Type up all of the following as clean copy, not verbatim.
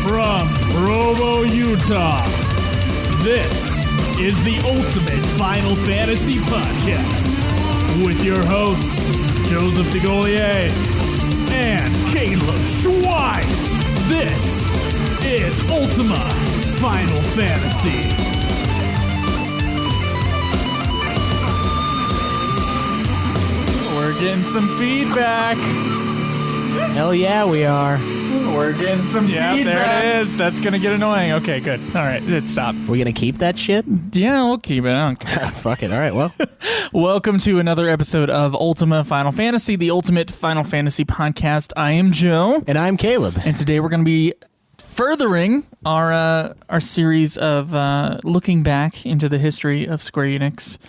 From Provo, Utah, this is the Ultimate Final Fantasy Podcast with your hosts, Joseph DeGolier and Caleb Schweiss. This is Ultima Final Fantasy. We're getting some feedback. Hell yeah, we are. We're getting some feedback. There it is. That's going to get annoying. Okay, good. All right, it stopped. We're going to keep that shit? Yeah, we'll keep it. I don't care. Fuck it. All right, well. Welcome to another episode of Ultima Final Fantasy, the Ultimate Final Fantasy Podcast. I am Joe. And I'm Caleb. And today we're going to be furthering our series of looking back into the history of Square-Enix.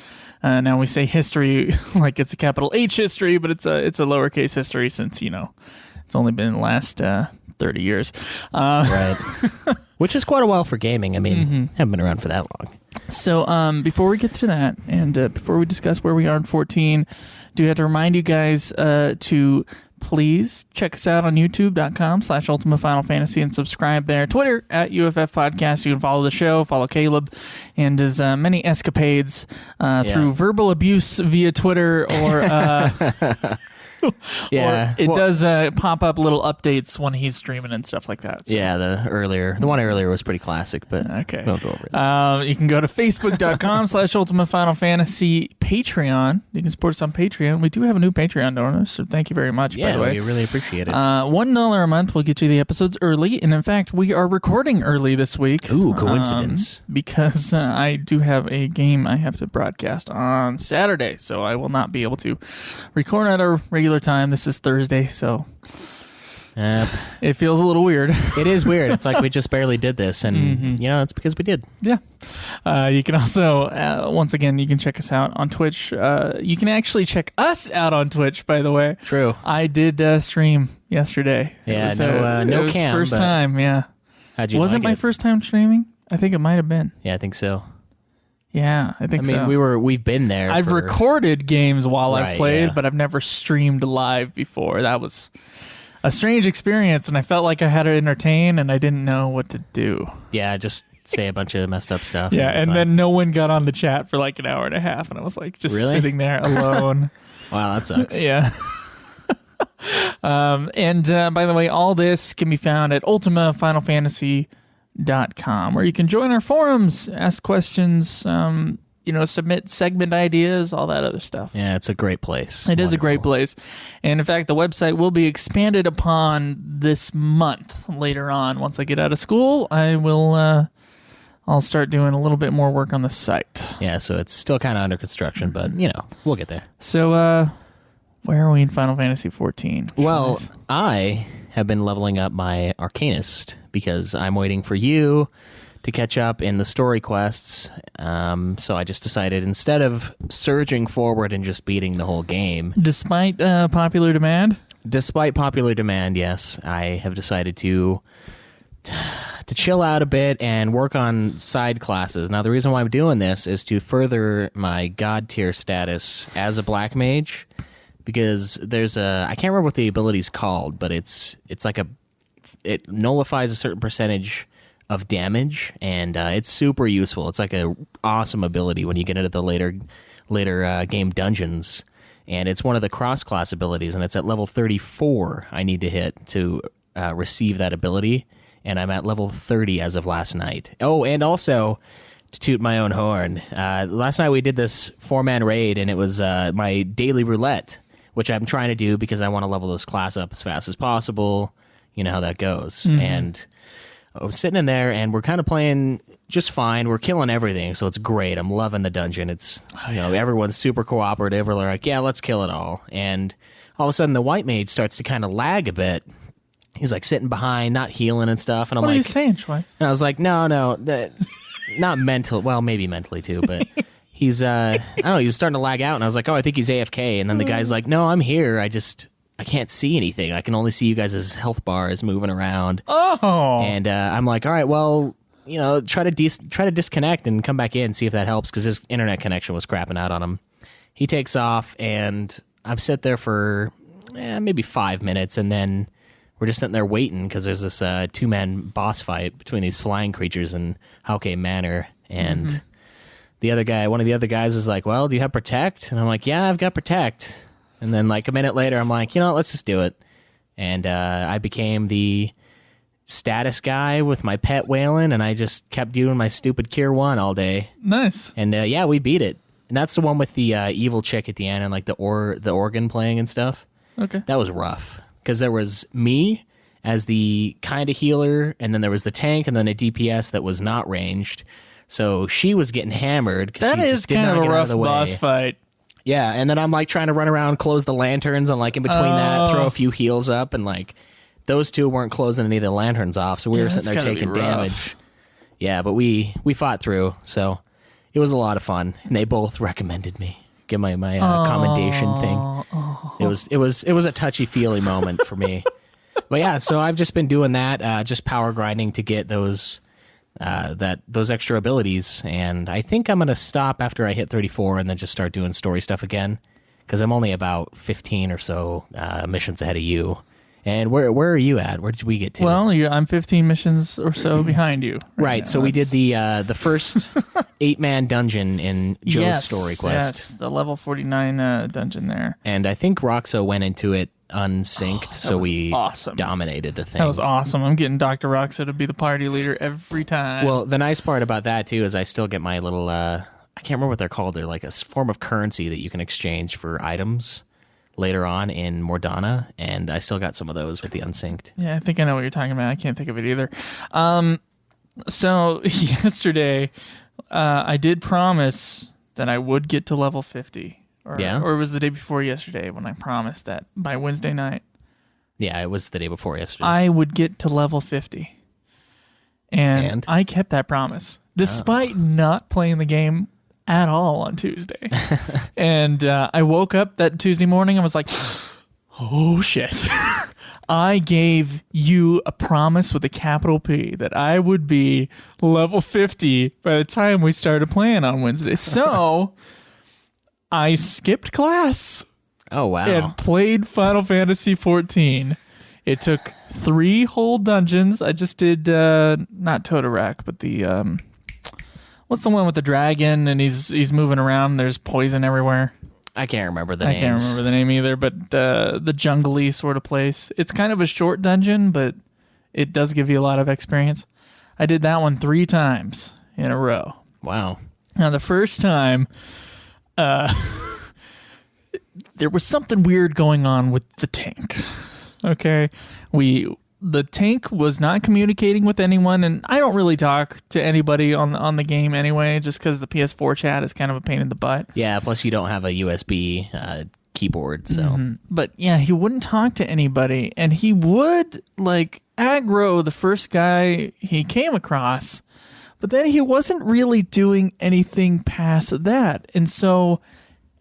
Now we say history like it's a capital H history, but it's a lowercase history since, it's only been the last 30 years. Right. Which is quite a while for gaming. I mean, haven't been around for that long. So before we get to that, and before we discuss where we are in 14, do have to remind you guys to please check us out on youtube.com/Ultima Final Fantasy and subscribe there. Twitter @UFF Podcast. You can follow the show, follow Caleb and his many escapades through verbal abuse via Twitter or... Yeah, or it does pop up little updates when he's streaming and stuff like that. So. Yeah, the one earlier was pretty classic, but okay. We'll go over it. You can go to facebook.com/Ultima Final Fantasy Patreon. You can support us on Patreon. We do have a new Patreon donor, so thank you very much. By the way, we really appreciate it. $1 a month will get you the episodes early, and in fact, we are recording early this week. Ooh, coincidence! Because I do have a game I have to broadcast on Saturday, so I will not be able to record at our regular time. This is Thursday, so it feels a little weird. It is weird. It's like we just barely did this, and it's because we did. Yeah. You can also, once again, you can check us out on Twitch. You can actually check us out on Twitch, by the way. True. I did stream yesterday. Yeah, it was, no cam. First time, yeah. How'd you Was like it my first time streaming? I think it might have been. Yeah, I think so. Yeah, I think so. We've been there. I've recorded games while I've played, yeah. but I've never streamed live before. That was a strange experience, and I felt like I had to entertain, and I didn't know what to do. Yeah, just say a bunch of messed up stuff. Yeah, and then no one got on the chat for like an hour and a half, and I was like just sitting there alone. Wow, that sucks. Yeah. And by the way, all this can be found at ultimafinalfantasy.com, where you can join our forums, ask questions, submit segment ideas, all that other stuff. Yeah, it's a great place. It is a great place. And in fact, the website will be expanded upon this month later on. Once I get out of school, I'll start doing a little bit more work on the site. Yeah, so it's still kind of under construction, but, we'll get there. So, where are we in Final Fantasy 14? Well, I have been leveling up my Arcanist because I'm waiting for you to catch up in the story quests. So I just decided, instead of surging forward and just beating the whole game... Despite popular demand? Despite popular demand, yes. I have decided to chill out a bit and work on side classes. Now, the reason why I'm doing this is to further my god tier status as a black mage, because there's I can't remember what the ability's called, but it's like it nullifies a certain percentage of damage, and it's super useful. It's like a awesome ability when you get into the later game dungeons, and it's one of the cross-class abilities, and it's at level 34 I need to hit to receive that ability, and I'm at level 30 as of last night. Oh, and also, to toot my own horn, last night we did this 4-man raid, and it was my daily roulette, which I'm trying to do because I want to level this class up as fast as possible. You know how that goes. And I was sitting in there, and we're kind of playing just fine. We're killing everything, so it's great. I'm loving the dungeon. It's, everyone's super cooperative. We're like, yeah, let's kill it all. And all of a sudden, the white mage starts to kind of lag a bit. He's like sitting behind, not healing and stuff. And I'm what like, are you saying, Schweiss? And I was like, no, not mental. Well, maybe mentally too, but he's, I don't know, he was starting to lag out, and I was like, oh, I think he's AFK. And then the guy's like, no, I'm here. I can't see anything. I can only see you guys' health bars moving around. Oh. And I'm like, all right, well, try to disconnect and come back in, see if that helps, because his internet connection was crapping out on him. He takes off, and I'm sit there for maybe 5 minutes, and then we're just sitting there waiting because there's this 2-man boss fight between these flying creatures in Hauke Manor, and the other guy, one of the other guys, is like, "Well, do you have Protect?" And I'm like, "Yeah, I've got Protect." And then like a minute later, I'm like, "You know what, let's just do it." And I became the status guy with my pet Waylon, and I just kept doing my stupid Cure 1 all day. Nice. And yeah, we beat it. And that's the one with the evil chick at the end and like the organ playing and stuff. Okay. That was rough because there was me as the kind of healer, and then there was the tank, and then a DPS that was not ranged. So she was getting hammered. That she is just did kind not of a get out rough the way. boss fight. Yeah, and then I'm like trying to run around, close the lanterns, and like in between that, throw a few heals up, and like those two weren't closing any of the lanterns off, so we were sitting there taking damage. Yeah, but we fought through, so it was a lot of fun, and they both recommended me. Give my commendation thing. It was a touchy feely moment for me. But yeah, so I've just been doing that, just power grinding to get those extra abilities, and I think I'm gonna stop after I hit 34 and then just start doing story stuff again, because I'm only about 15 or so missions ahead of you. And where are you at? Where did we get to? Well, I'm 15 missions or so behind you. Right. So we did the first 8-man dungeon in Joe's story quest. Yes, the level 49 dungeon there. And I think Roxo went into it unsynced, so we dominated the thing. That was awesome. I'm getting Dr. Roxo to be the party leader every time. Well, the nice part about that too is I still get my little I can't remember what they're called. They're like a form of currency that you can exchange for items later on in Mordana, and I still got some of those with the unsynced. Yeah, I think I know what you're talking about. I can't think of it either. So yesterday, I did promise that I would get to level 50. Or it was the day before yesterday when I promised that by Wednesday night. Yeah, it was the day before yesterday. I would get to level 50. And? I kept that promise, despite not playing the game at all on Tuesday. And I woke up that Tuesday morning and was like, oh shit. I gave you a promise with a capital P that I would be level 50 by the time we started playing on Wednesday. So I skipped class. Oh, wow. And played Final Fantasy XIV. It took 3 whole dungeons. I just did, not Totorak, but the, what's the one with the dragon and he's moving around? There's poison everywhere. I can't remember the name. I can't remember the name either, but the jungly sort of place. It's kind of a short dungeon, but it does give you a lot of experience. I did that one 3 times in a row. Wow. Now, the first time, there was something weird going on with the tank. Okay, the tank was not communicating with anyone, and I don't really talk to anybody on the game anyway, just because the PS4 chat is kind of a pain in the butt. Yeah, plus you don't have a USB keyboard, so. Mm-hmm. But yeah, he wouldn't talk to anybody, and he would like aggro the first guy he came across, but then he wasn't really doing anything past that, and so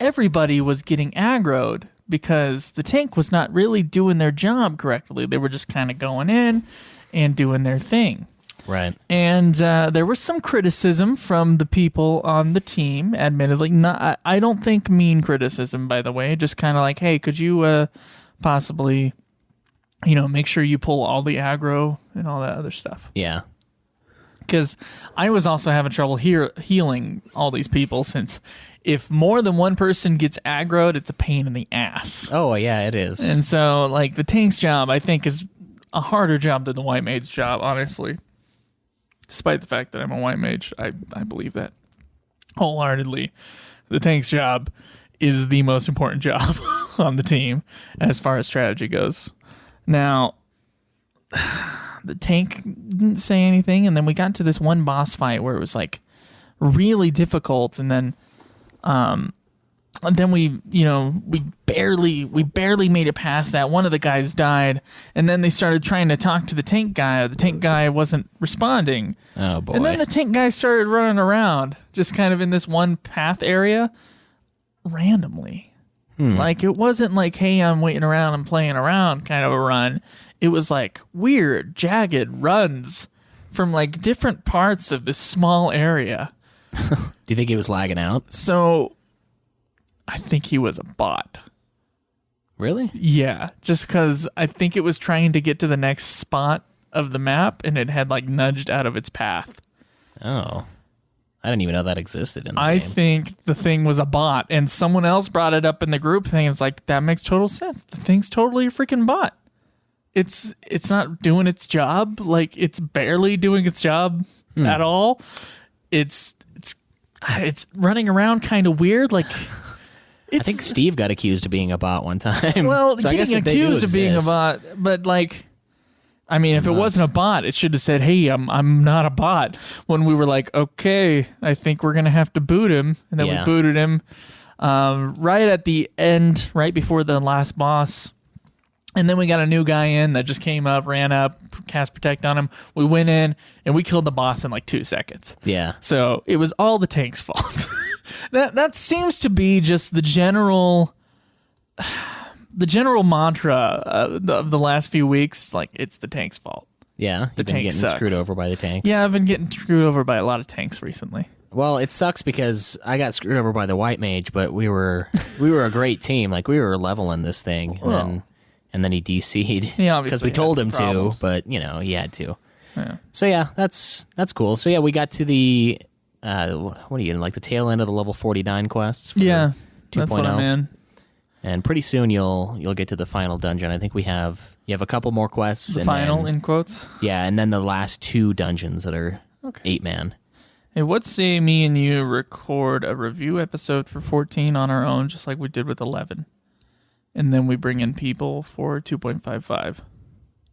everybody was getting aggroed because the tank was not really doing their job correctly. They were just kind of going in and doing their thing. Right. And there was some criticism from the people on the team, admittedly. Not, I don't think mean criticism, by the way. Just kind of like, hey, could you possibly, make sure you pull all the aggro and all that other stuff. Yeah. Because I was also having trouble healing all these people, since if more than one person gets aggroed, it's a pain in the ass. Oh, yeah, it is. And so, like, the tank's job, I think, is a harder job than the white mage's job, honestly. Despite the fact that I'm a white mage, I believe that wholeheartedly. The tank's job is the most important job on the team as far as strategy goes. Now, the tank didn't say anything, and then we got to this one boss fight where it was like really difficult, and then we barely made it past that. One of the guys died, and then they started trying to talk to the tank guy. The tank guy wasn't responding. Oh boy. And then the tank guy started running around just kind of in this one path area randomly. Like, it wasn't like, hey, I'm waiting around, I'm playing around kind of a run. It was like weird, jagged runs from like different parts of this small area. Do you think he was lagging out? So I think he was a bot. Really? Yeah, just because I think it was trying to get to the next spot of the map, and it had like nudged out of its path. Oh. I didn't even know that existed in the I game. think the thing was a bot, and someone else brought it up in the group thing. It's like, that makes total sense. The thing's totally a freaking bot. It's not doing its job. Like, it's barely doing its job at all. It's running around kind of weird. Like, I think Steve got accused of being a bot one time. well, So I guess getting if they do accused of being a exist- bot, but like, I mean, if it wasn't a bot, it should have said, "Hey, I'm not a bot." When we were like, "Okay, I think we're gonna have to boot him," and then we booted him right at the end, right before the last boss. And then we got a new guy in that just came up, ran up, cast protect on him. We went in and we killed the boss in like 2 seconds. Yeah. So it was all the tank's fault. That seems to be just the general mantra of the last few weeks. Like, it's the tank's fault. Yeah. You've been tank getting sucks. screwed over by the tanks. Yeah, I've been getting screwed over by a lot of tanks recently. Well, it sucks because I got screwed over by the white mage, but we were a great team. Like, we were leveling this thing, and then he DC'd. Yeah, obviously because we he told had him some problems. to, but he had to. Yeah. So yeah, that's cool. So yeah, we got to the what are you in, like the tail end of the level 49 quests? For Yeah, 2.0. that's what I'm in. And pretty soon you'll get to the final dungeon. I think you have a couple more quests. The and final, then, in quotes. yeah, and then the last 2 dungeons that are 8-man. Hey, what say me and you record a review episode for 14 on our own, just like we did with 11, and then we bring in people for 2.55,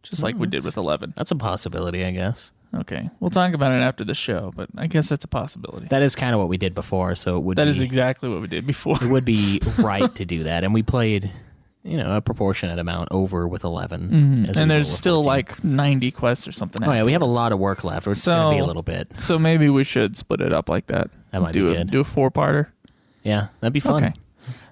just like we did with 11. That's a possibility, I guess. Okay, we'll talk about it after the show, but I guess that's a possibility. That is kind of what we did before, so it would. That is exactly what we did before. It would be right to do that, and we played, a proportionate amount over with 11. And there's still 14. like 90 quests or something. Oh yeah, we have a afterwards. lot of work left. It's going to be a little bit. So maybe we should split it up like that. That might do be good. Do a 4-parter. Yeah, that'd be fun. Okay.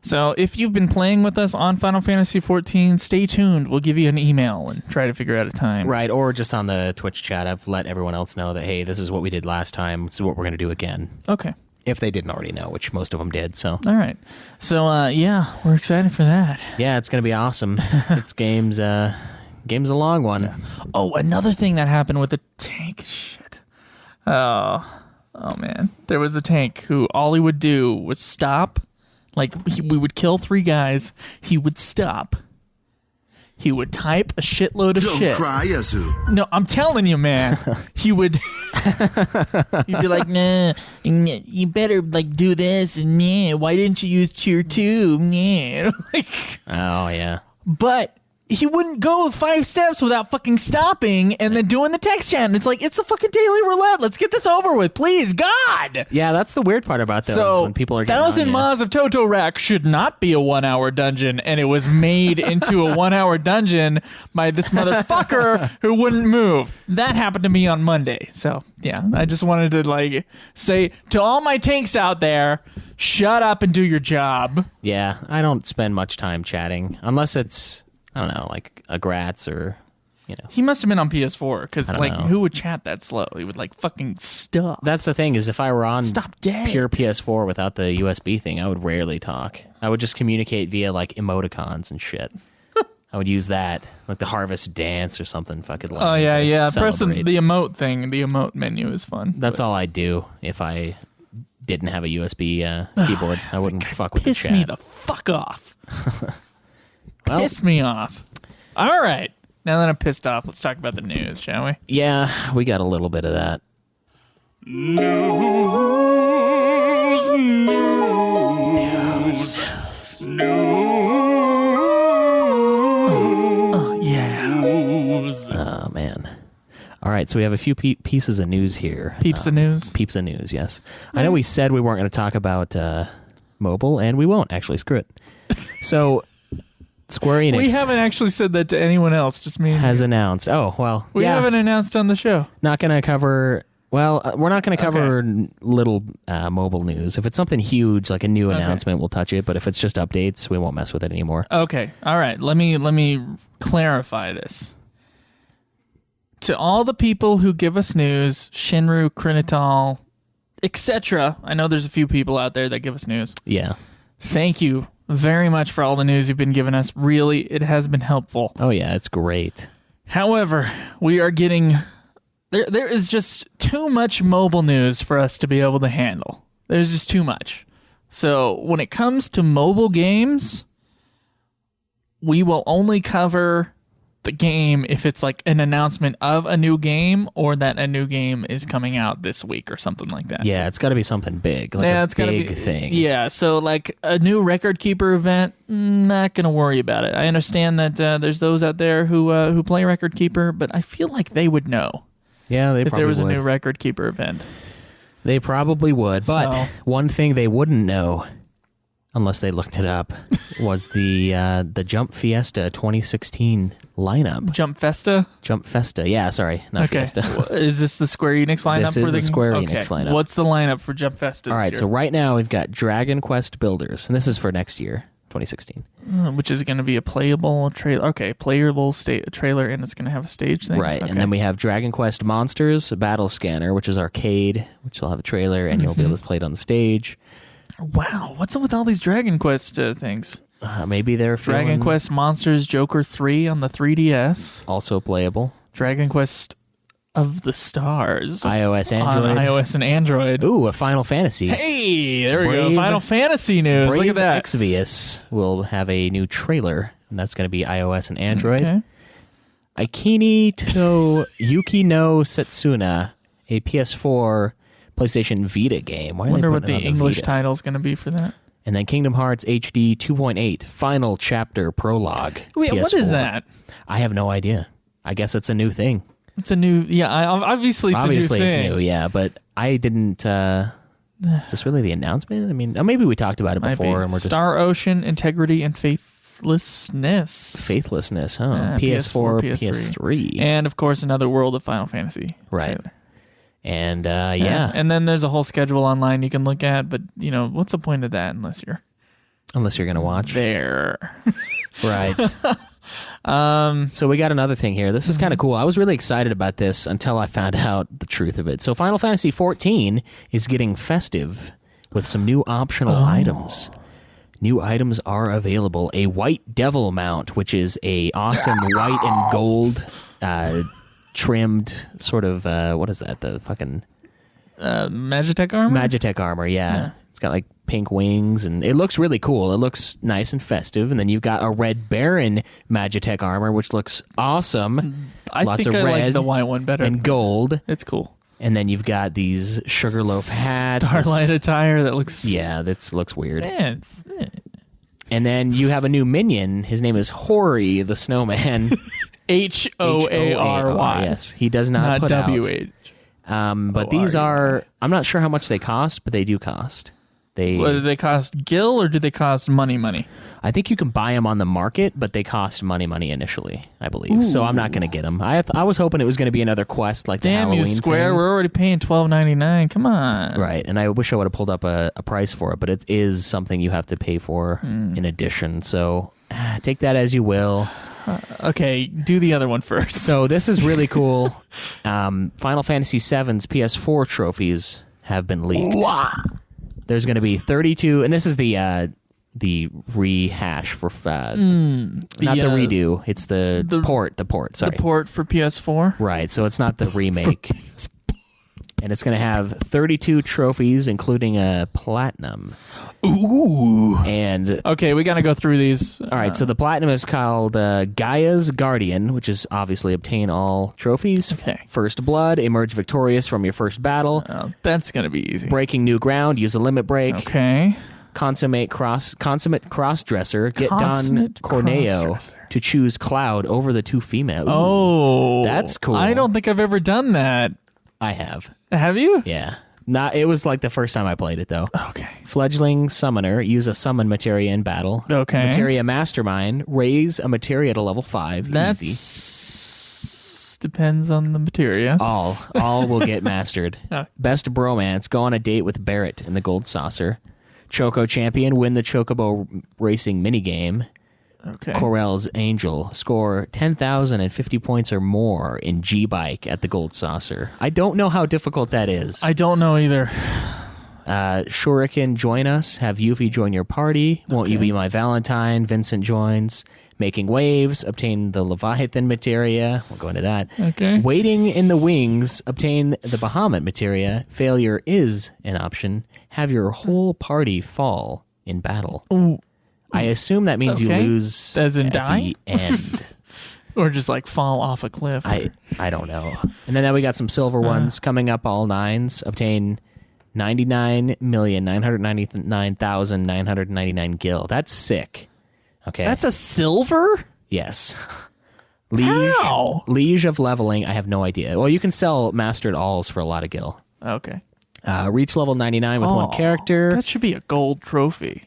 So if you've been playing with us on Final Fantasy XIV, stay tuned. We'll give you an email and try to figure out a time. Right, or just on the Twitch chat, I've let everyone else know that, hey, this is what we did last time. This is what we're going to do again. Okay. If they didn't already know, which most of them did. So All right. So, yeah, we're excited for that. yeah, it's going to be awesome. This game's a long one. Oh, another thing that happened with the tank. Shit. Oh, man. There was a tank who all he would do was stop. Like, we would kill 3 guys. He would stop. He would type a shitload of Don't shit. cry, Yasu. No, I'm telling you, man. He would. He'd be like, nah, you better like do this, and why didn't you use tier 2? Nah. Like, Oh, yeah. but he wouldn't go 5 steps without fucking stopping and then doing the text chat. And it's like, it's a fucking daily roulette. Let's get this over with, please, God. Yeah, that's the weird part about those, So, when people are getting 1,000 on you. Maws of Totorak should not be a 1-hour dungeon, and it was made into a 1-hour dungeon by this motherfucker who wouldn't move. That happened to me on Monday. So, yeah, I just wanted to, like, say to all my tanks out there, shut up and do your job. Yeah, I don't spend much time chatting, unless it's, I don't know, like a Gratz or, He must have been on PS4, because, don't like, know. who would chat that slow? He would, like, fucking stop. That's the thing, is if I were on Stop dead. pure PS4 without the USB thing, I would rarely talk. I would just communicate via, like, emoticons and shit. I would use that, like the Harvest Dance or something. Fucking. Oh, yeah. Pressing Celebrate. the emote thing, the emote menu is fun. That's all I'd do if I didn't have a USB keyboard. I wouldn't fuck with the Piss chat. me the fuck off. Well, Piss me off. All right. Now that I'm pissed off, let's talk about the news, shall we? yeah, we got a little bit of that. Yeah. Oh man. All right, so we have a few pieces of news here. Peeps of news. Peeps of news, yes. I know we said we weren't going to talk about mobile, and we won't actually. Screw it. So, Square-Enix We haven't actually said that to anyone else, just me and has you. announced. Oh well, We yeah. haven't announced on the show. Not going to cover. Well, we're not going to cover little mobile news. If it's something huge, like a new announcement, we'll touch it. But if it's just updates, we won't mess with it anymore. Okay. All right. Let me clarify this. To all the people who give us news, Shinru, Krinital, etc. I know there's a few people out there that give us news. Yeah. Thank you very much for all the news you've been giving us. Really, it has been helpful. Oh, yeah, it's great. However, we are getting... There is just too much mobile news for us to be able to handle. There's just too much. So when it comes to mobile games, we will only cover the game if it's like an announcement of a new game or that a new game is coming out this week or something like that. Yeah, it's got to be something big, like it's gotta big be, thing. Yeah, so like a new Record Keeper event, not going to worry about it. I understand that there's those out there who play Record Keeper, but I feel like they would know. Yeah, they if probably there was would. a new Record Keeper event. They probably would, but one thing they wouldn't know, unless they looked it up, was the Jump Fiesta 2016 lineup. Jump Festa? Jump Festa, yeah, sorry, not Fiesta. Is this the Square-Enix lineup? This is the Square-Enix lineup. What's the lineup for Jump Festa All right, this so year? right now we've got Dragon Quest Builders, and this is for next year, 2016. Which is going to be a playable trailer. Okay, playable trailer, and it's going to have a stage thing. Right, okay. and then we have Dragon Quest Monsters, Battle Scanner, which is arcade, which will have a trailer, and you'll be able to play it on the stage. Wow, what's up with all these Dragon Quest things? Maybe they're Dragon Quest Monsters Joker 3 on the 3DS. Also playable. Dragon Quest of the Stars. iOS, Android. On iOS and Android. Ooh, a Final Fantasy. Hey, there we go. Final Fantasy news. Brave Look at that. Exvius will have a new trailer, and that's going to be iOS and Android. Okay. Aikini to Yuki no Setsuna, a PS4 PlayStation Vita game. Why I wonder are they what putting the it on English Vita? title is going to be for that. And then Kingdom Hearts HD 2.8 Final Chapter Prologue. Wait, PS4. what is that? I have no idea. I guess it's a new thing. It's a new, obviously it's a new thing. It's new, yeah, but I didn't, is this really the announcement? I mean, maybe we talked about it before. And we're Star Ocean, Integrity, and Faithlessness. Faithlessness, huh? PS4, PS3. And, of course, another World of Final Fantasy. Right. trailer. And, yeah. And then there's a whole schedule online you can look at, but, what's the point of that unless you're going to watch. there? Right. So we got another thing here. This is kind of cool. I was really excited about this until I found out the truth of it. So Final Fantasy XIV is getting festive with some new optional items. New items are available. A White Devil mount, which is a awesome white and gold trimmed sort of, what is that? The fucking... Magitech armor? Magitech armor, yeah. It's got like pink wings, and it looks really cool. It looks nice and festive. And then you've got a Red Baron Magitech armor, which looks awesome. I think I like the white one better. And gold. It's cool. And then you've got these Sugarloaf hats. Starlight attire that looks... Yeah, that looks weird. Yeah, And then you have a new minion. His name is Hori the Snowman. Hoary. Yes, he does not put out. WH. But these are... I'm not sure how much they cost, but they do cost. What, do they cost gil or do they cost money? I think you can buy them on the market, but they cost money initially, I believe. Ooh. So I'm not going to get them. I was hoping it was going to be another quest like the Halloween you, Square. thing. We're already paying $12.99. Come on. Right, and I wish I would have pulled up a price for it, but it is something you have to pay for in addition. So take that as you will. Okay, do the other one first. So this is really cool. Final Fantasy VII's PS4 trophies have been leaked. Wow. There's going to be 32, and this is the rehash for not the redo. It's the port. Sorry, the port for PS4. Right. So it's not the remake. And it's going to have 32 trophies, including a platinum. Ooh. And okay, we got to go through these. All right. So the platinum is called Gaia's Guardian, which is obviously obtain all trophies. Okay. First Blood, emerge victorious from your first battle. That's going to be easy. Breaking new ground, use a limit break. Okay. Consummate cross-dresser, get Don Corneo to choose Cloud over the two female. Ooh, oh, that's cool. I don't think I've ever done that. I have. Have you? Yeah. It was like the first time I played it, though. Okay. Fledgling Summoner, use a summon materia in battle. Okay. Materia Mastermind, raise a materia to level 5. That's easy. Depends on the materia. All will get mastered. Best Bromance, go on a date with Barrett in the Gold Saucer. Choco Champion, win the Chocobo Racing minigame. Okay. Corel's Angel, score 10,050 points or more in G-Bike at the Gold Saucer. I don't know how difficult that is. I don't know either. Shuriken, join us. Have Yuffie join your party. Won't you be my Valentine? Vincent joins. Making waves. Obtain the Leviathan materia. We'll go into that. Okay. Waiting in the wings. Obtain the Bahamut materia. Failure is an option. Have your whole party fall in battle. Ooh. I assume that means you lose as in at die? the end. Or just like fall off a cliff. I don't know. And then now we got some silver ones coming up, all nines. Obtain 99,999,999 gil. That's sick. Okay. That's a silver? Yes. How? Liege of leveling, I have no idea. Well, you can sell mastered alls for a lot of gil. Okay. Reach level 99 with one character. That should be a gold trophy.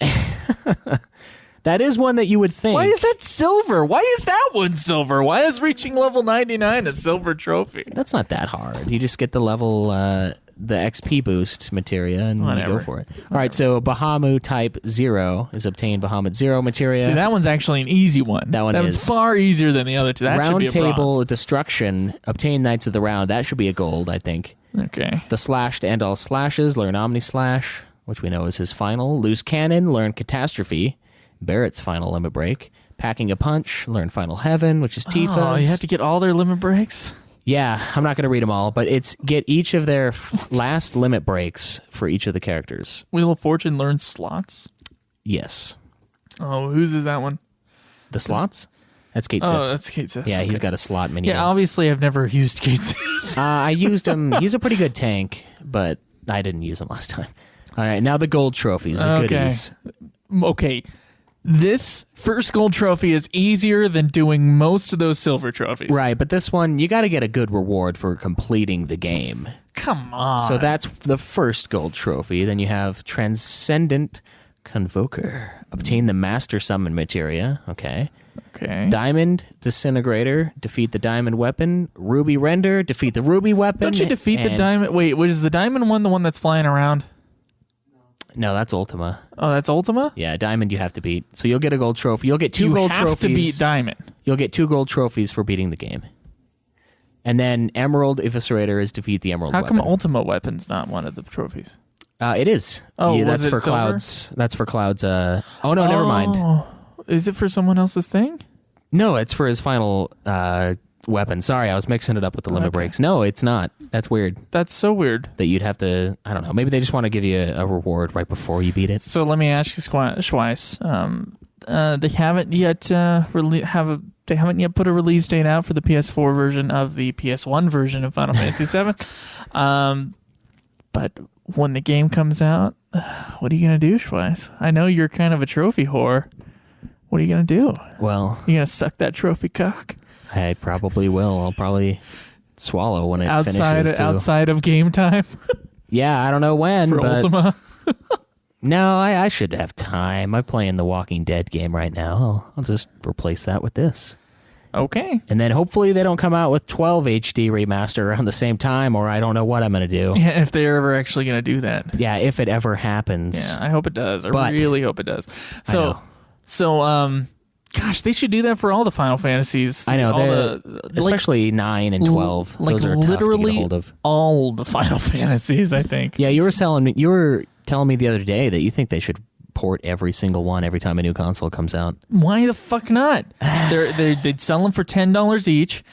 That is one that you would think. Why is that silver? Why is that one silver? Why is reaching level 99 a silver trophy? That's not that hard. You just get the level, the XP boost materia, and you go for it. All right, so Bahamut type 0 is obtained Bahamut 0 materia. See, that one's actually an easy one. That one is. That one's far easier than the other two. That should be a Round table bronze. destruction. Obtain Knights of the Round. That should be a gold, I think. Okay. The slash to end all slashes. Learn Omni Slash, which we know is his final. Loose Cannon. Learn Catastrophe. Barrett's final limit break. Packing a Punch. Learn Final Heaven, which is Tifa's. Oh, you have to get all their limit breaks? Yeah, I'm not going to read them all, but it's get each of their last limit breaks for each of the characters. Wheel of Fortune learns slots? Yes. Oh, whose is that one? The slots? That's Kate Sith. Oh, that's Kate Sith. Yeah, okay. he's got a slot mini. Yeah, obviously I've never used Kate Sith. I used him. He's a pretty good tank, but I didn't use him last time. All right, now the gold trophies, the goodies. Okay. This first gold trophy is easier than doing most of those silver trophies. Right, but this one, you got to get a good reward for completing the game. Come on. So that's the first gold trophy. Then you have Transcendent Convoker. Obtain the Master Summon materia. Okay. Diamond Disintegrator. Defeat the Diamond Weapon. Ruby Render. Defeat the Ruby Weapon. Don't you defeat the Diamond? Wait, was the Diamond one the one that's flying around? No, that's Ultima. Oh, that's Ultima? Yeah, Diamond you have to beat. So you'll get a gold trophy. You'll get two gold trophies. You have to beat Diamond. You'll get 2 gold trophies for beating the game. And then Emerald Eviscerator is defeat the Emerald Weapon. How come Ultima Weapon's not one of the trophies? It is. Oh, yeah, was that's it for silver? Cloud's. That's for Cloud's. Oh no, never mind. Is it for someone else's thing? No, it's for his final weapon. Sorry, I was mixing it up with the limit breaks. No, it's not. That's weird. That's so weird. That you'd have to. I don't know. Maybe they just want to give you a reward right before you beat it. So let me ask you, Schweiss. They haven't yet they haven't yet put a release date out for the PS4 version of the PS1 version of Final Fantasy VII. But when the game comes out, what are you gonna do, Schweiss? I know you're kind of a trophy whore. What are you gonna do? Well, you gonna suck that trophy cock? I probably will. I'll probably swallow when it finishes. Outside of game time. Yeah, I don't know when. For but Ultima. No, I should have time. I'm playing the Walking Dead game right now. I'll just replace that with this. Okay. And then hopefully they don't come out with 12 HD remaster around the same time, or I don't know what I'm going to do. Yeah, if they're ever actually going to do that. Yeah, if it ever happens. Yeah, I hope it does. I really hope it does. Gosh, they should do that for all the Final Fantasies. I know, especially 9 and 12. Those are literally tough to get a hold of. All the Final Fantasies, I think. Yeah, you were telling me the other day that you think they should port every single one every time a new console comes out. Why the fuck not? They'd sell them for $10 each.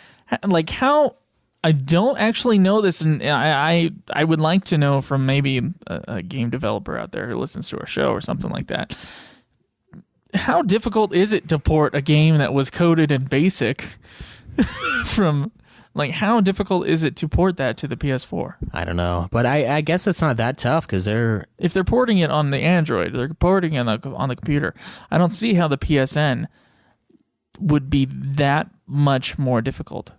Like how? I don't actually know this, and I would like to know from maybe a game developer out there who listens to our show or something like that. How difficult is it to port a game that was coded in BASIC from, like, how difficult is it to port that to the PS4? I don't know, but I guess it's not that tough because if they're porting it on the Android, they're porting it on the computer. I don't see how the PSN would be that much more difficult.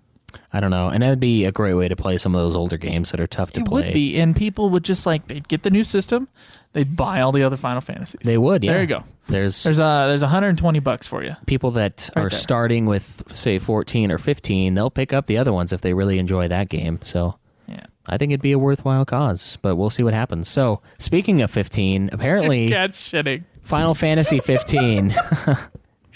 I don't know, and that'd be a great way to play some of those older games that are tough to play. It would be, and people would just they'd get the new system, they'd buy all the other Final Fantasies. They would, yeah. There you go. There's $120 for you. People that are starting with, say, 14 or 15, they'll pick up the other ones if they really enjoy that game. So yeah, I think it'd be a worthwhile cause, but we'll see what happens. So speaking of 15, apparently cat's shitting. Final Fantasy 15.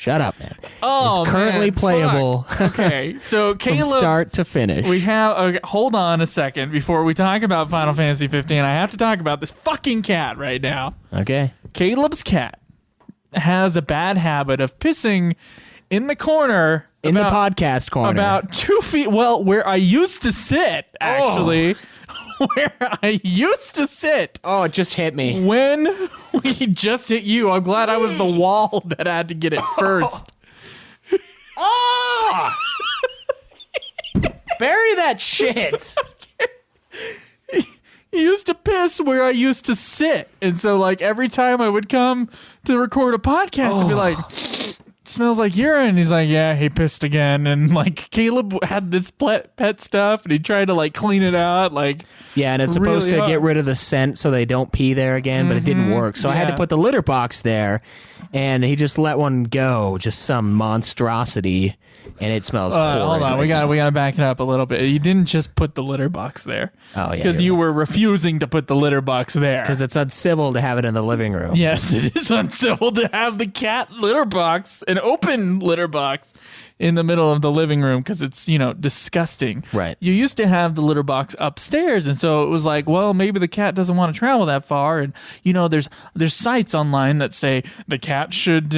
Shut up, man. Oh, it's currently man, playable. Okay, so from Caleb, start to finish. we have. Okay, hold on a second before we talk about Final Fantasy 15. I have to talk about this fucking cat right now. Okay. Caleb's cat has a bad habit of pissing in the corner. In the podcast corner. About 2 feet. Well, where I used to sit, actually. Where I used to sit. Oh, it just hit me. When we just hit you, I'm glad I was the wall that had to get it first. Oh! Bury that shit. He used to piss where I used to sit. And so, like, every time I would come to record a podcast, I'd be like, smells like urine. He's like, yeah, he pissed again. And, like, Caleb had this pet stuff, and he tried to, like, clean it out, like... Yeah, and it's supposed to get rid of the scent so they don't pee there again, but it didn't work. So I had to put the litter box there, and he just let one go, just some monstrosity, and it smells horrid. Hold on, we got to back it up a little bit. You didn't just put the litter box there. Oh, yeah. Because you were refusing to put the litter box there. Because it's uncivil to have it in the living room. Yes, it is uncivil to have the cat litter box, an open litter box, in the middle of the living room because it's, disgusting. Right. You used to have the litter box upstairs, and so it was like, well, maybe the cat doesn't want to travel that far, and there's sites online that say the cat should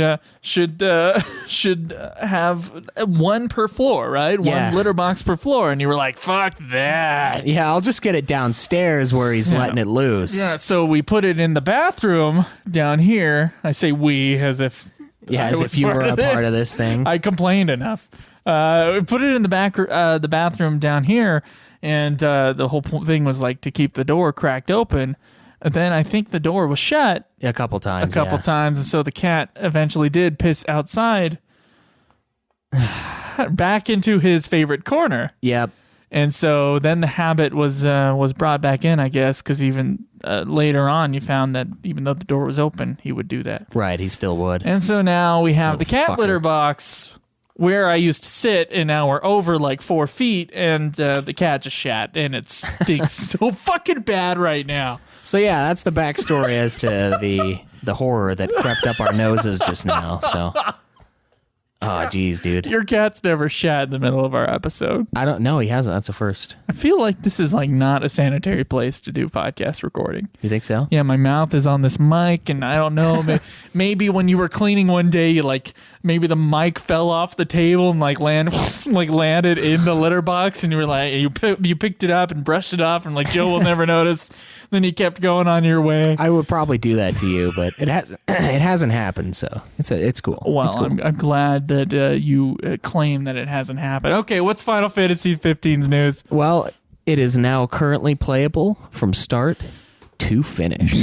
have one per floor, right? Yeah. One litter box per floor, and you were like, fuck that. Yeah, I'll just get it downstairs where he's letting it loose. Yeah, so we put it in the bathroom down here. I say we as if... Yeah, as if you were a part of this thing. I complained enough. We put it in the bathroom down here, and the whole thing was like to keep the door cracked open. And then I think the door was shut A couple times, and so the cat eventually did piss outside, back into his favorite corner. Yep. And so then the habit was brought back in, I guess, because even later on you found that even though the door was open, he would do that. Right, he still would. And so now we have the cat fucker. litter box where I used to sit, and now we're over like 4 feet, and the cat just shat, and it stinks so fucking bad right now. So yeah, that's the backstory as to the horror that crept up our noses just now. So, oh geez, dude. Your cat's never shat in the middle of our episode. I don't know. He hasn't. That's a first. I feel like this is like not a sanitary place to do podcast recording. You think so? Yeah, my mouth is on this mic, and I don't know. Maybe when you were cleaning one day, you maybe the mic fell off the table and landed in the litter box, and you were like, you picked it up and brushed it off, and like Joe will never notice. Then you kept going on your way. I would probably do that to you, but it hasn't happened, so it's cool. Well, it's cool. I'm glad that you claim that it hasn't happened. Okay, what's Final Fantasy 15's news? Well, it is now currently playable from start to finish.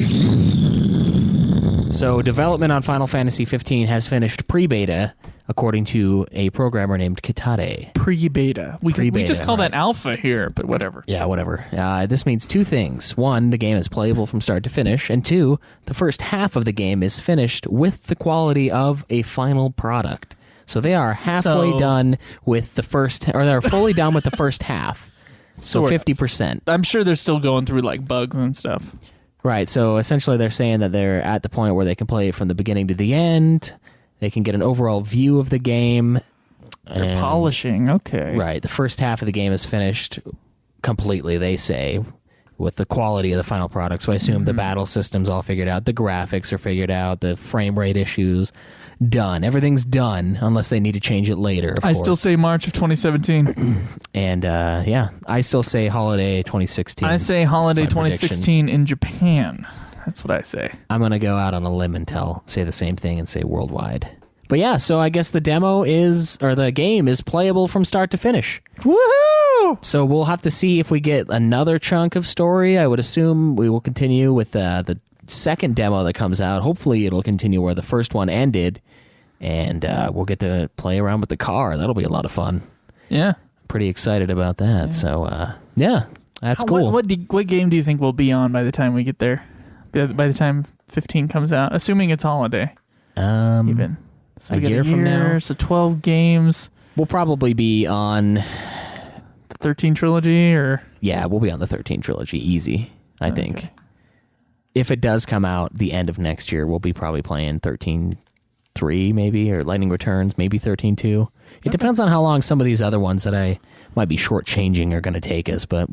So development on Final Fantasy 15 has finished pre-beta, according to a programmer named Kitade. Pre-beta. We just call right. that alpha here, but whatever. Yeah, whatever. This means two things. One, the game is playable from start to finish. And two, the first half of the game is finished with the quality of a final product. So they are halfway done with the first, or they're fully done with the first half. So 50%. I'm sure they're still going through like bugs and stuff. Right. So essentially they're saying that they're at the point where they can play it from the beginning to the end. They can get an overall view of the game. They're polishing. Okay. Right. The first half of the game is finished completely, they say, with the quality of the final product. So I assume the battle system's all figured out. The graphics are figured out. The frame rate issues, done. Everything's done unless they need to change it later, of course. Still say March of 2017. And I still say holiday 2016. I say holiday 2016 in Japan. That's what I say. I'm going to go out on a limb and say the same thing and say worldwide. But yeah, so I guess the the game is playable from start to finish. Woohoo! So we'll have to see if we get another chunk of story. I would assume we will continue with the second demo that comes out. Hopefully it'll continue where the first one ended, and we'll get to play around with the car. That'll be a lot of fun. Yeah. Pretty excited about that. Yeah. So, that's cool. What game do you think we'll be on by the time we get there? By the time 15 comes out, assuming it's holiday. Even. So a year from now. So 12 games. We'll probably be on the 13 trilogy, or? Yeah, we'll be on the 13 trilogy. Easy, I think. If it does come out the end of next year, we'll be probably playing 13 3 maybe, or Lightning Returns, maybe 13.2. It depends on how long some of these other ones that I might be shortchanging are going to take us, but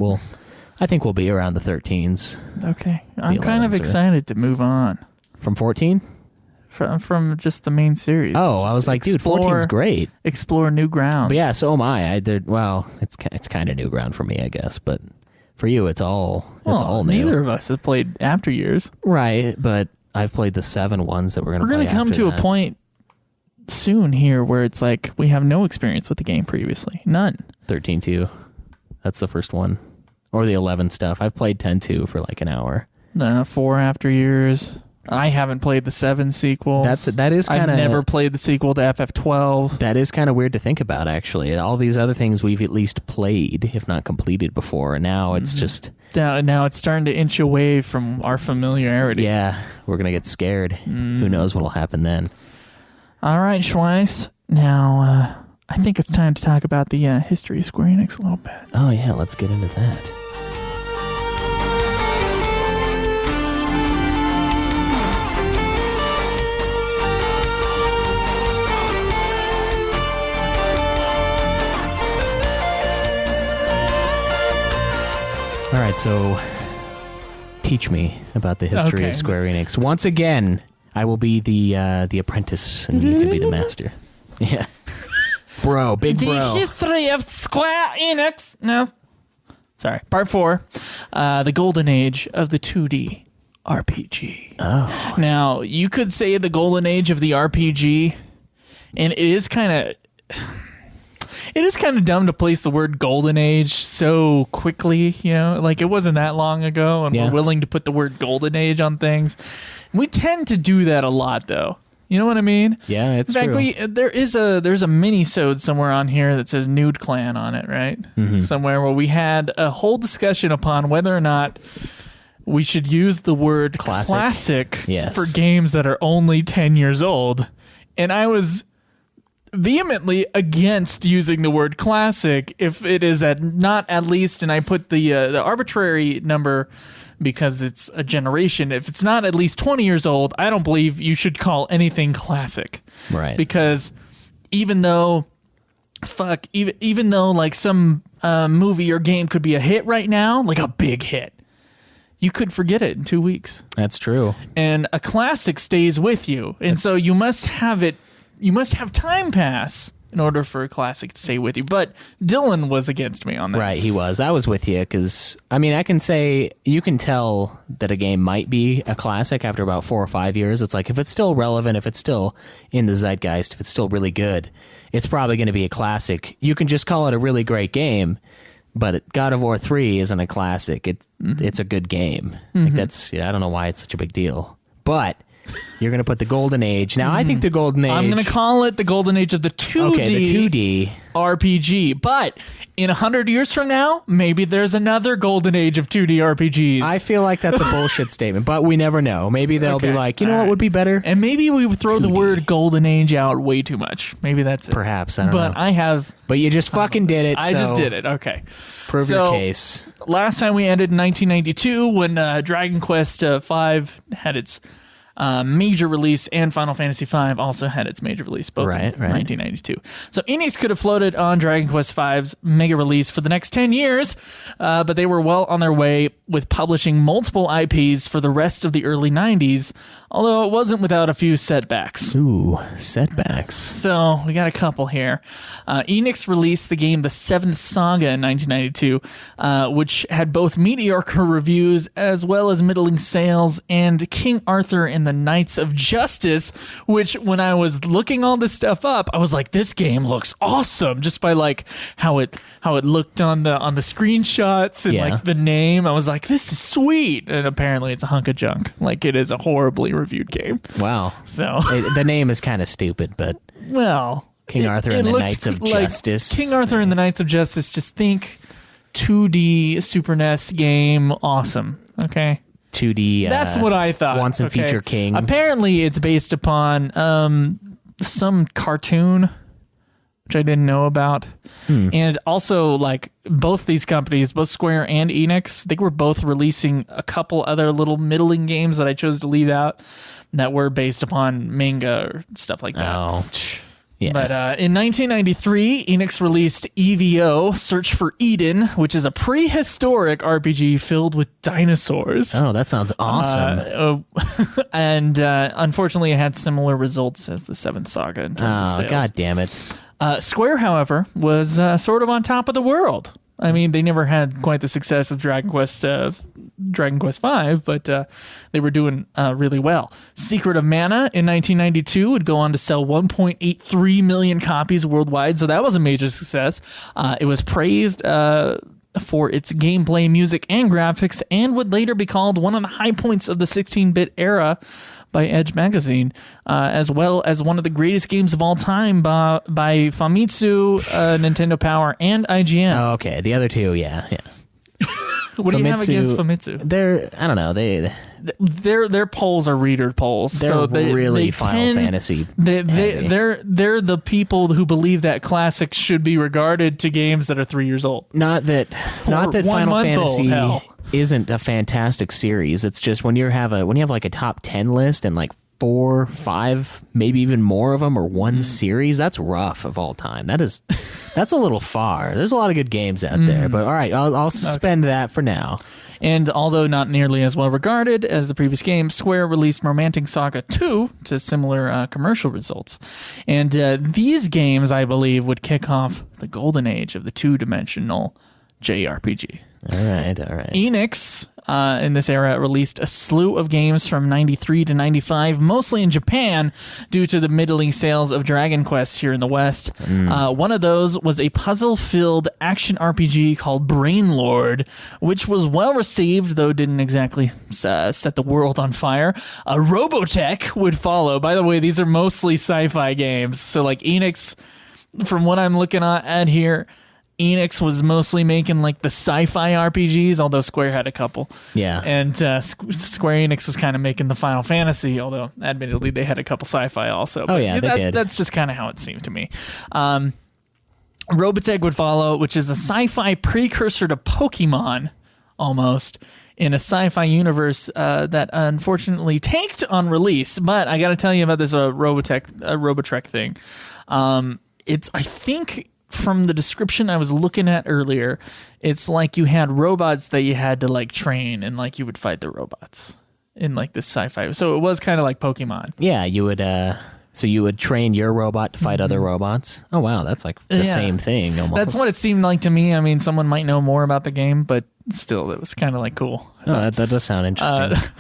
I think we'll be around the 13s. Okay. I'm kind of excited to move on. From 14? From just the main series. Oh, I was like, dude, 14's great. Explore new grounds. But yeah, so am I. Well, it's kind of new ground for me, I guess, but for you, it's all new. Neither of us have played After Years. Right, but I've played the 7 ones that we're going to play. We're going to come to a point soon here where it's like we have no experience with the game previously. None. 13.2. That's the first one. Or the 11 stuff. I've played 10.2 for like an hour. 4 After Years. I haven't played the 7 sequels. That is kind of. I've never played the sequel to FF12. That is kind of weird to think about, actually. All these other things we've at least played, if not completed before, and now it's just. Now it's starting to inch away from our familiarity. Yeah, we're gonna get scared. Who knows what'll happen then? All right, Schweiss. Now, I think it's time to talk about the history of Square-Enix a little bit. Oh yeah, let's get into that. All right, so teach me about the history of Square-Enix. Once again, I will be the apprentice, and you can be the master. Yeah, bro, big bro. The history of Square-Enix. No, sorry. Part 4, the golden age of the 2D RPG. Oh, now you could say the golden age of the RPG, and it is kind of. It is kind of dumb to place the word golden age so quickly, like it wasn't that long ago, and we're willing to put the word golden age on things. We tend to do that a lot, though. You know what I mean? Yeah, it's true. In fact, there's a mini-sode somewhere on here that says Nude Clan on it, right? Mm-hmm. Somewhere where we had a whole discussion upon whether or not we should use the word classic for games that are only 10 years old. And I was vehemently against using the word classic if it is not at least, and I put the arbitrary number because it's a generation. If it's not at least 20 years old, I don't believe you should call anything classic. Right. Because even though like some movie or game could be a hit right now, like a big hit, you could forget it in 2 weeks. That's true. And a classic stays with you. And so you must have it. You must have time pass in order for a classic to stay with you. But Dylan was against me on that. Right, he was. I was with you because, I mean, I can say you can tell that a game might be a classic after about 4 or 5 years. It's like if it's still relevant, if it's still in the zeitgeist, if it's still really good, it's probably going to be a classic. You can just call it a really great game, but God of War 3 isn't a classic. It's a good game. Like that's I don't know why it's such a big deal. But you're going to put the golden age. Now, I think the golden age. I'm going to call it the golden age of the 2D, the 2D RPG. But in 100 years from now, maybe there's another golden age of 2D RPGs. I feel like that's a bullshit statement, but we never know. Maybe they'll be like, you know what would be better? And maybe we would throw 2D. The word golden age out way too much. Maybe that's it. Perhaps. I don't know. But I have. But you just fucking did it. I just did it. Okay. Prove your case. Last time we ended in 1992 when Dragon Quest V had its major release, and Final Fantasy V also had its major release, both in 1992. So Enix could have floated on Dragon Quest V's mega release for the next 10 years, but they were well on their way with publishing multiple IPs for the rest of the early 90s, although it wasn't without a few setbacks. Ooh, setbacks. So we got a couple here. Enix released the game The Seventh Saga in 1992, which had both mediocre reviews as well as middling sales, and King Arthur and the Knights of Justice, which when I was looking all this stuff up, I was like, this game looks awesome just by like how it looked on the screenshots and like the name. I was like, this is sweet. And apparently it's a hunk of junk. Like it is a horribly reviewed game. Wow. So the name is kind of stupid, but King Arthur and the Knights of Justice. King Arthur and the Knights of Justice, just think 2D Super NES game, awesome. Okay. 2D. That's what I thought. Wants and feature king. Apparently, it's based upon some cartoon which I didn't know about. And also, like, both these companies, both Square and Enix, they were both releasing a couple other little middling games that I chose to leave out that were based upon manga or stuff like that. Oh, yeah. But in 1993, Enix released E.V.O, Search for Eden, which is a prehistoric RPG filled with dinosaurs. Oh, that sounds awesome. And unfortunately, it had similar results as the seventh Saga in terms of sales. God damn it. Square, however, was sort of on top of the world. I mean, they never had quite the success of Dragon Quest V, but they were doing really well. Secret of Mana in 1992 would go on to sell 1.83 million copies worldwide, so that was a major success. It was praised for its gameplay, music, and graphics, and would later be called one of the high points of the 16-bit era by Edge magazine, as well as one of the greatest games of all time by Famitsu, Nintendo Power, and IGN. Oh, okay. The other two, yeah. What do you have against Famitsu? I don't know. Their polls are reader polls. They're really Final Fantasy. They're the people who believe that classics should be regarded to games that are 3 years old. Not that Final Fantasy isn't a fantastic series. It's just when you have like a top 10 list and like 4, 5, maybe even more of them are one series, that's rough of all time. That's a little far. There's a lot of good games out there, but all right, I'll suspend that for now. And although not nearly as well regarded as the previous game, Square released Romantic Saga 2 to similar commercial results. And these games, I believe, would kick off the golden age of the two-dimensional JRPG. All right. Enix, in this era, released a slew of games from 93 to 95, mostly in Japan, due to the middling sales of Dragon Quest here in the West. One of those was a puzzle-filled action RPG called Brainlord, which was well-received, though didn't exactly set the world on fire. Robotech would follow. By the way, these are mostly sci-fi games. So, like, Enix, from what I'm looking at here, Enix was mostly making like the sci-fi RPGs, although Square had a couple. Yeah. And Square Enix was kind of making the Final Fantasy, although admittedly they had a couple sci-fi also. But they did. That's just kind of how it seemed to me. Robotech would follow, which is a sci-fi precursor to Pokemon, almost, in a sci-fi universe that unfortunately tanked on release. But I got to tell you about this Robotech thing. It's, I think, from the description I was looking at earlier, it's like you had robots that you had to like train, and like you would fight the robots in like this sci-fi. So it was kind of like Pokemon. Yeah, you would. So you would train your robot to fight other robots. Oh wow, that's like the same thing almost. That's what it seemed like to me. I mean, someone might know more about the game, but still, it was kind of like cool. Oh, that does sound interesting.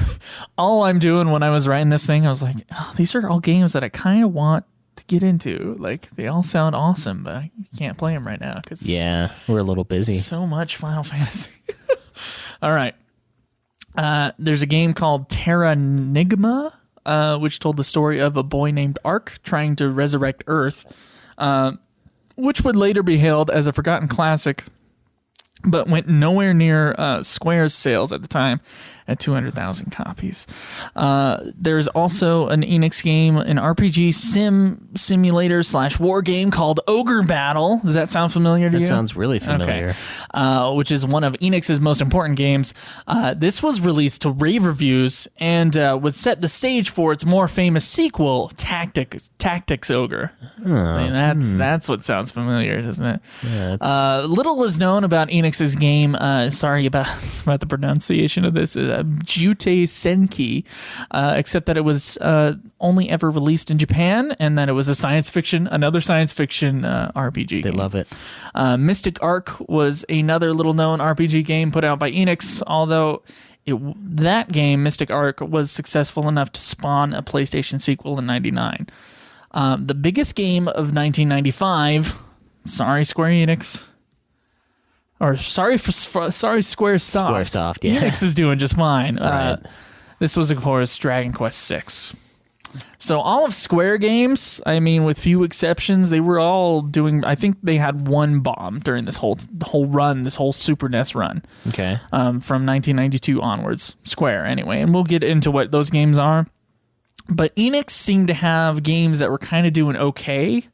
All I'm doing when I was writing this thing, I was like, oh, these are all games that I kind of want to get into. Like, they all sound awesome, but I can't play them right now because we're a little busy. So much Final Fantasy. All right. There's a game called Terranigma, which told the story of a boy named Ark trying to resurrect Earth, which would later be hailed as a forgotten classic, but went nowhere near Square's sales at the time at 200,000 copies. There's also an Enix game, an RPG simulator / war game called Ogre Battle. Does that sound familiar to you? That sounds really familiar. Okay. Which is one of Enix's most important games. This was released to rave reviews and would set the stage for its more famous sequel, Tactics Ogre. That's what sounds familiar, doesn't it? Yeah, little is known about Enix's game. Sorry about the pronunciation of this. Jute Senki, except that it was only ever released in Japan, and that it was another science fiction RPG game. They love it. Mystic Arc was another little known RPG game put out by Enix, although that game, Mystic Arc, was successful enough to spawn a PlayStation sequel in 99. The biggest game of 1995, sorry Square Enix, or sorry Squaresoft. Squaresoft, yeah. Enix is doing just fine. Right. This was, of course, Dragon Quest VI. So all of Square games, I mean, with few exceptions, they were all doing. I think they had one bomb during this whole run, this whole Super NES run. Okay. From 1992 onwards, Square anyway, and we'll get into what those games are. But Enix seemed to have games that were kind of doing okay,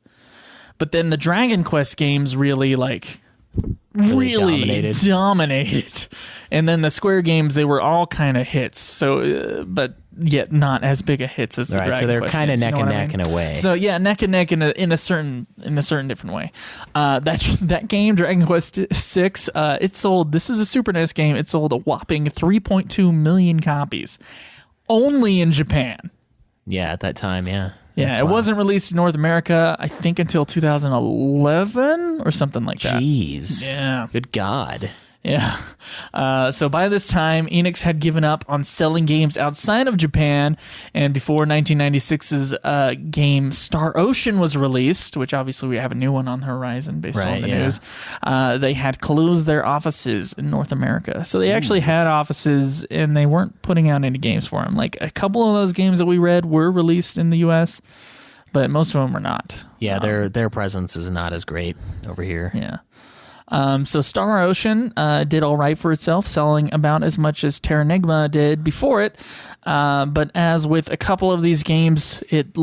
But then the Dragon Quest games really really dominated. And then the Square games, they were all kind of hits. So, but yet not as big a hits as the Dragon Quest. So they're kind of neck and neck in a way. So yeah, neck and neck in a certain different way. That game, Dragon Quest VI, it sold. This is a Super NES game. It sold a whopping 3.2 million copies, only in Japan. Yeah, at that time, yeah. Yeah, it wasn't released in North America, I think, until 2011 or something like that. Jeez. Yeah. Good God. Yeah. So by this time, Enix had given up on selling games outside of Japan, and before 1996's game Star Ocean was released, which obviously we have a new one on the horizon based on the news, they had closed their offices in North America. So they actually had offices, and they weren't putting out any games for them. Like, a couple of those games that we read were released in the U.S., but most of them were not. Yeah, their presence is not as great over here. Yeah. So Star Ocean did all right for itself, selling about as much as Terranigma did before it. But as with a couple of these games, it's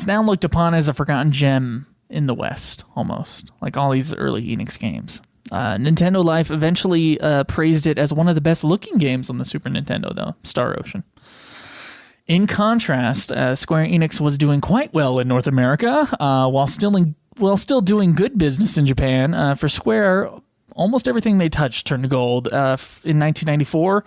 now looked upon as a forgotten gem in the West, almost, like all these early Enix games. Nintendo Life eventually praised it as one of the best-looking games on the Super Nintendo, though, Star Ocean. In contrast, Square Enix was doing quite well in North America, while still doing good business in Japan. For Square, almost everything they touched turned to gold. In 1994,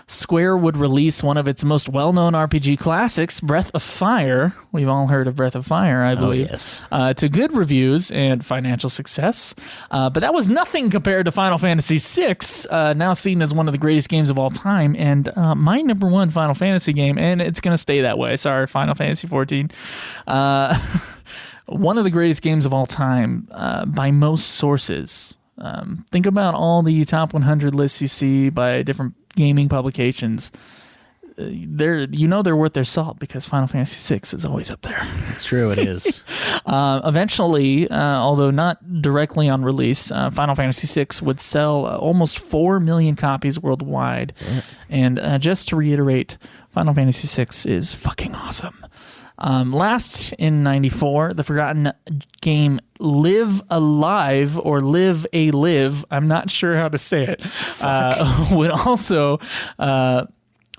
Square would release one of its most well-known RPG classics, Breath of Fire. We've all heard of Breath of Fire, I believe. Oh, yes. To good reviews and financial success. But that was nothing compared to Final Fantasy VI, now seen as one of the greatest games of all time, and my number one Final Fantasy game, and it's going to stay that way. Sorry, Final Fantasy XIV. One of the greatest games of all time by most sources. Think about all the top 100 lists you see by different gaming publications. They're worth their salt because Final Fantasy VI is always up there. It's true, it is. Eventually, although not directly on release, Final Fantasy VI would sell almost 4 million copies worldwide. Yeah. And just to reiterate, Final Fantasy VI is fucking awesome. Last in 94, the forgotten game Live Alive or Live a Live, I'm not sure how to say it, would also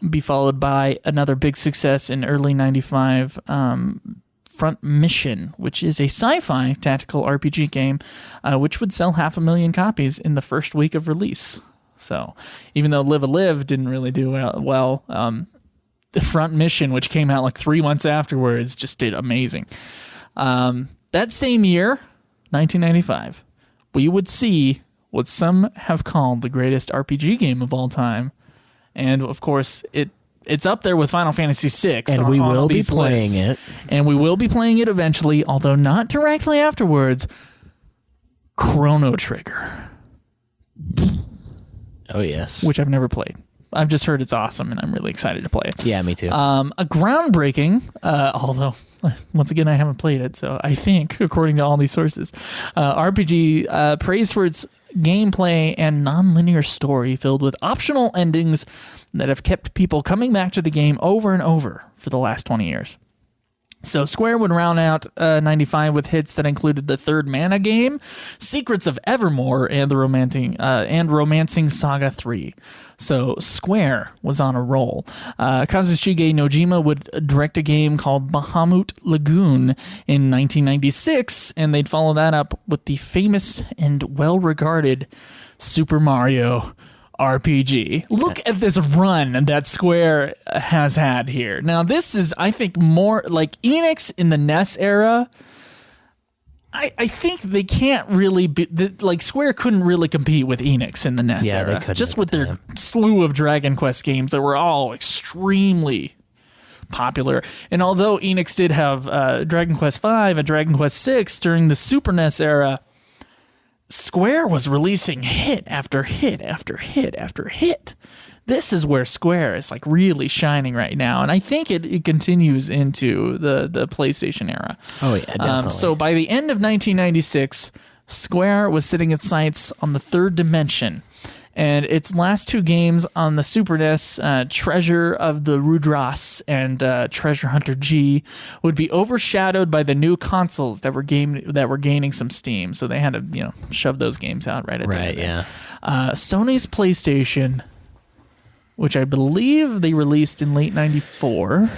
be followed by another big success in early 95, Front Mission, which is a sci-fi tactical RPG game, which would sell 500,000 copies in the first week of release. So even though Live a Live didn't really do well, the Front Mission, which came out like 3 months afterwards, just did amazing. That same year, 1995, we would see what some have called the greatest RPG game of all time. And, of course, it's up there with Final Fantasy VI. And we will be playing it. And we will be playing it eventually, although not directly afterwards. Chrono Trigger. Oh, yes. Which I've never played. I've just heard it's awesome, and I'm really excited to play it. Yeah, me too. A groundbreaking, although, once again, I haven't played it, so I think, according to all these sources, RPG praised for its gameplay and non-linear story filled with optional endings that have kept people coming back to the game over and over for the last 20 years. So Square would round out 95 with hits that included the third Mana game, Secrets of Evermore, and the Romancing Saga 3. So Square was on a roll. Kazushige Nojima would direct a game called Bahamut Lagoon in 1996, and they'd follow that up with the famous and well-regarded Super Mario RPG. Look at this run that Square has had here. Now, this is, I think, more like Enix in the NES era. I think they can't really be, like, Square couldn't really compete with Enix in the NES era. They couldn't. Just with their slew of Dragon Quest games that were all extremely popular. And although Enix did have Dragon Quest V and Dragon Quest VI during the Super NES era, Square was releasing hit after hit after hit after hit. This is where Square is like really shining right now, and I think it continues into the PlayStation era. Oh yeah, definitely. So by the end of 1996, Square was setting its sights on the third dimension, And its last two games on the Super NES, Treasure of the Rudras and Treasure Hunter G, would be overshadowed by the new consoles that were gaining some steam. So they had to, shove those games out right at the end. Yeah. Sony's PlayStation, which I believe they released in late '94,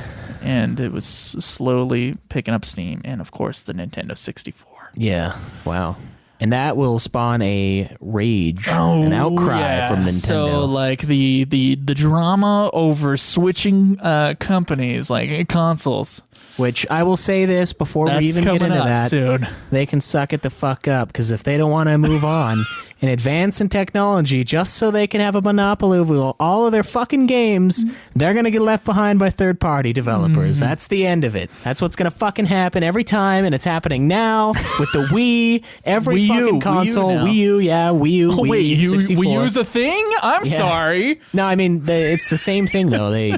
and it was slowly picking up steam, and of course the Nintendo 64. Yeah. Wow. And that will spawn a rage, an outcry from Nintendo. So, like, the drama over switching companies, like consoles. Which, I will say this before we even get into that. Soon. They can suck it the fuck up, because if they don't want to move on and advance in technology just so they can have a monopoly over all of their fucking games, they're going to get left behind by third-party developers. That's the end of it. That's what's going to fucking happen every time, and it's happening now with the Wii, every fucking console. Wii U, Wii U, oh, Wii, wait, 64. Wii U's a thing? I'm sorry. No, I mean, it's the same thing, though.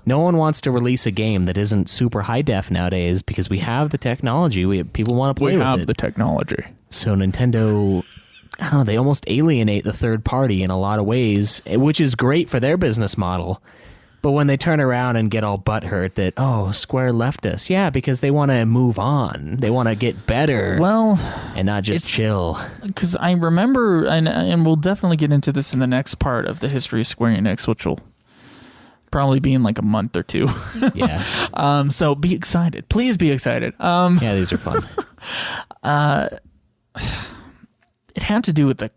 No one wants to release a game that isn't super high def nowadays because we have the technology. People want to play with it. We have the technology. So Nintendo, I don't know, they almost alienate the third party in a lot of ways, which is great for their business model. But when they turn around and get all butthurt that, Square left us. Yeah, because they want to move on. They want to get better. Well, and not just chill. Because I remember, and we'll definitely get into this in the next part of the history of Square-Enix, which will probably be in like a month or two. Yeah. So be excited. Please be excited. Yeah, these are fun. It had to do with the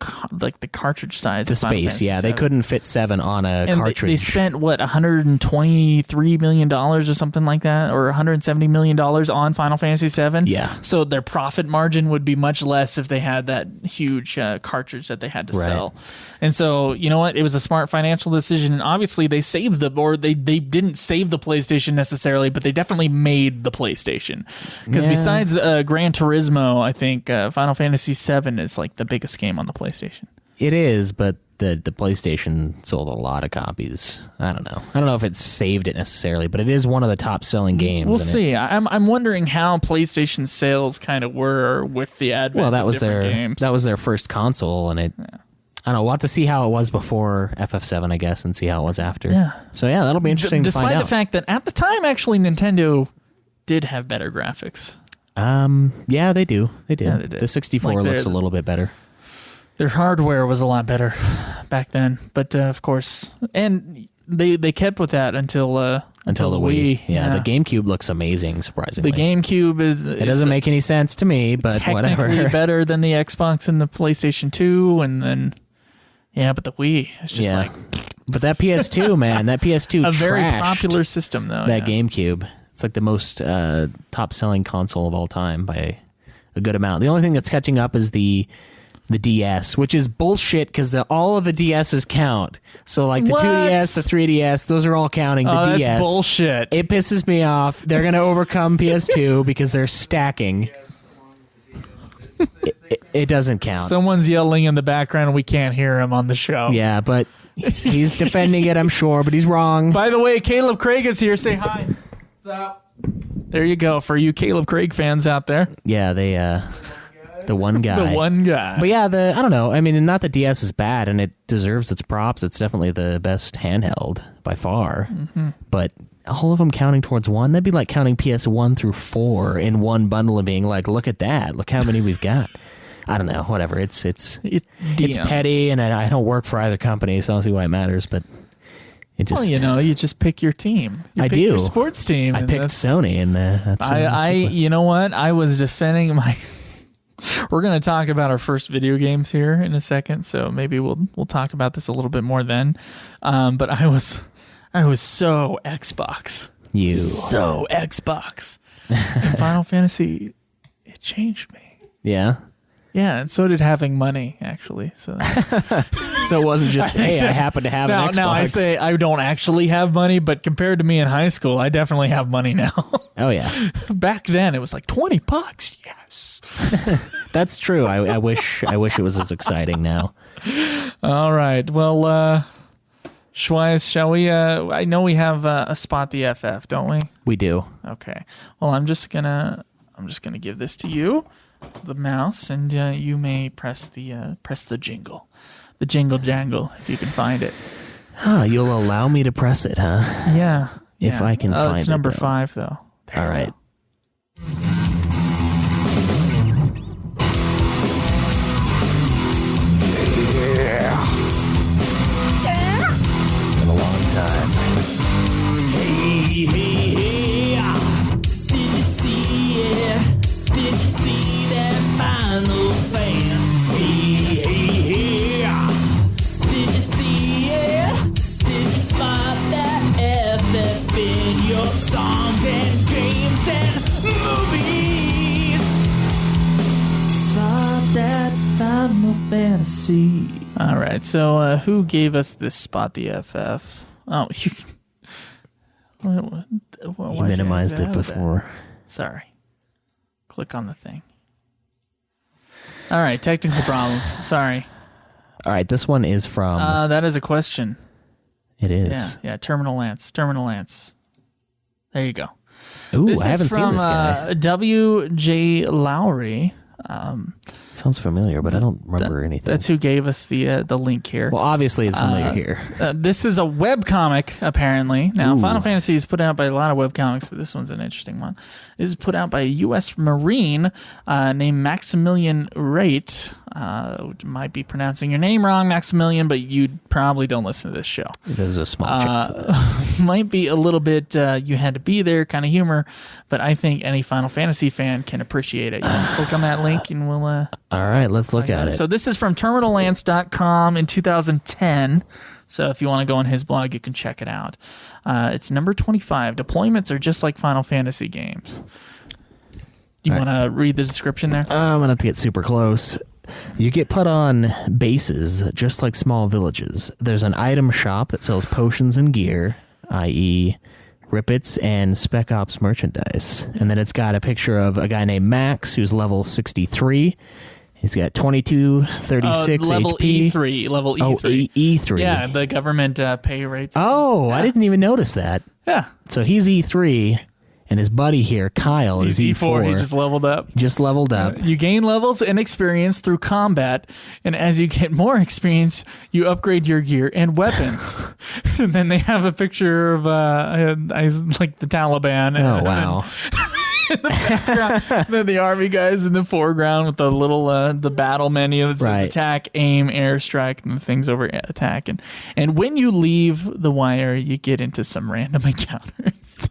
cartridge size. The space, yeah. They couldn't fit 7 on a cartridge. They spent, what, $123 million or something like that? Or $170 million on Final Fantasy VII? Yeah. So their profit margin would be much less if they had that huge cartridge that they had to sell. And so, you know what? It was a smart financial decision. And obviously they saved they didn't save the PlayStation necessarily, but they definitely made the PlayStation. Because besides Gran Turismo, I think Final Fantasy VII is like the biggest game on the PlayStation. It is, but the PlayStation sold a lot of copies. I don't know if it saved it necessarily, but it is one of the top selling games. We'll see. I'm wondering how PlayStation sales kind of were with the advent of different games. That was their first console, and I don't know. We'll have to see how it was before FF7, I guess, and see how it was after. Yeah. So yeah, that'll be interesting to find out. Despite the fact that at the time, actually, Nintendo did have better graphics. Yeah, they do. They did. Yeah, they did. The 64 looks a little bit better. Their hardware was a lot better back then, but of course, and they kept with that until the Wii. Yeah, the GameCube looks amazing, surprisingly. The GameCube it doesn't make any sense to me, but whatever. Technically better than the Xbox and the PlayStation 2, and then but the Wii is just like. But that PS2, man, that PS2 a very popular system though. That GameCube, it's like the most top-selling console of all time by a good amount. The only thing that's catching up is the DS, which is bullshit because all of the DSs count. So like the 2DS, the 3DS, those are all counting. The DS, that's bullshit. It pisses me off. They're going to overcome PS2 because they're stacking. It doesn't count. Someone's yelling in the background and we can't hear him on the show. Yeah, but he's defending it, I'm sure, but he's wrong. By the way, Caleb Craig is here. Say hi. What's up? There you go for you Caleb Craig fans out there. Yeah, the one guy. The one guy. But yeah, I don't know. I mean, not that DS is bad, and it deserves its props. It's definitely the best handheld by far. Mm-hmm. But all of them counting towards one, that'd be like counting PS1 through 4 in one bundle and being like, look at that. Look how many we've got. I don't know. Whatever. It's petty, and I don't work for either company, so I don't see why it matters, but it just... Well, you just pick your team. I do. Your sports team. I picked Sony, and that's... you know what? I was defending my... We're going to talk about our first video games here in a second, so maybe we'll talk about this a little bit more then. But I was so Xbox. So Xbox. And Final Fantasy, it changed me. Yeah? Yeah, and so did having money, actually. So so it wasn't just, hey, I happen to have an Xbox. Now I say I don't actually have money, but compared to me in high school, I definitely have money now. Oh, yeah. Back then, it was like $20. Yes. That's true. I wish it was as exciting now. All right. Well, Schweiss, shall we? I know we have a Spot the FF, don't we? We do. Okay. Well, I'm just gonna give this to you, the mouse, and you may press the jingle. the jingle jangle if you can find it. You'll allow me to press it, huh? Yeah. If I can find it. It's number though. 5, though. All right. Been a long time. Hey, did you see it? Did you see that Final Fantasy? Hey, did you see it? Did you spot that FF in your songs and games and movies? Spot that Final Fantasy. All right. So who gave us this Spot the FF? Oh, you... You minimized it before. Sorry. Click on the thing. All right, technical problems. Sorry. All right, this one is from... that is a question. It is. Yeah, Terminal Lance. There you go. Ooh, This I haven't is seen from this guy. W.J. Lowry. Sounds familiar, but I don't remember anything. That's who gave us the link here. Well, obviously it's familiar here. This is a webcomic, apparently. Now, Final Fantasy is put out by a lot of webcomics, but this one's an interesting one. This is put out by a U.S. Marine named Maximilian Rate. Might be pronouncing your name wrong, Maximilian, but you probably don't listen to this show. There's a small chance of that. Might be a little bit you had to be there kind of humor, but I think any Final Fantasy fan can appreciate it. Click on that link and we'll... All right, let's look at it. So this is from terminallance.com in 2010. So if you want to go on his blog, you can check it out. It's number 25. Deployments are just like Final Fantasy games. Do you want to read the description there? I'm going to have to get super close. You get put on bases just like small villages. There's an item shop that sells potions and gear, i.e., Rippets and Spec Ops merchandise. And then it's got a picture of a guy named Max who's level 63. He's got 2236 level HP. E3. Level E3. Oh, E3. Yeah, the government pay rates. Oh, yeah. I didn't even notice that. Yeah. So he's E3, and his buddy here, Kyle, is He's E4. He just leveled up. Just leveled up. You gain levels and experience through combat, and as you get more experience, you upgrade your gear and weapons. And then they have a picture of like the Taliban. Oh, wow. In the background, then the army guys in the foreground with the little the battle menu that says Right. attack, aim, airstrike, and the things over attack. And when you leave the wire, you get into some random encounters.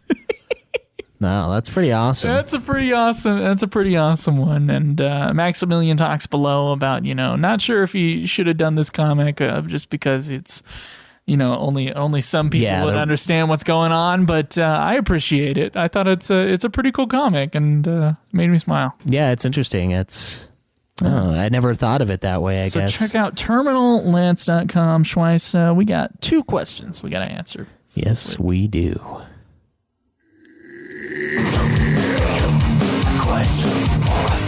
No, that's pretty awesome. That's a pretty awesome one. And Maximilian talks below about, not sure if he should have done this comic just because it's, only some people would understand what's going on. But I appreciate it. I thought it's a pretty cool comic and made me smile. Yeah, it's interesting. It's I never thought of it that way, I guess. So check out terminallance.com, Schweiss. We got 2 questions we got to answer. Yes, we do. Questions for us.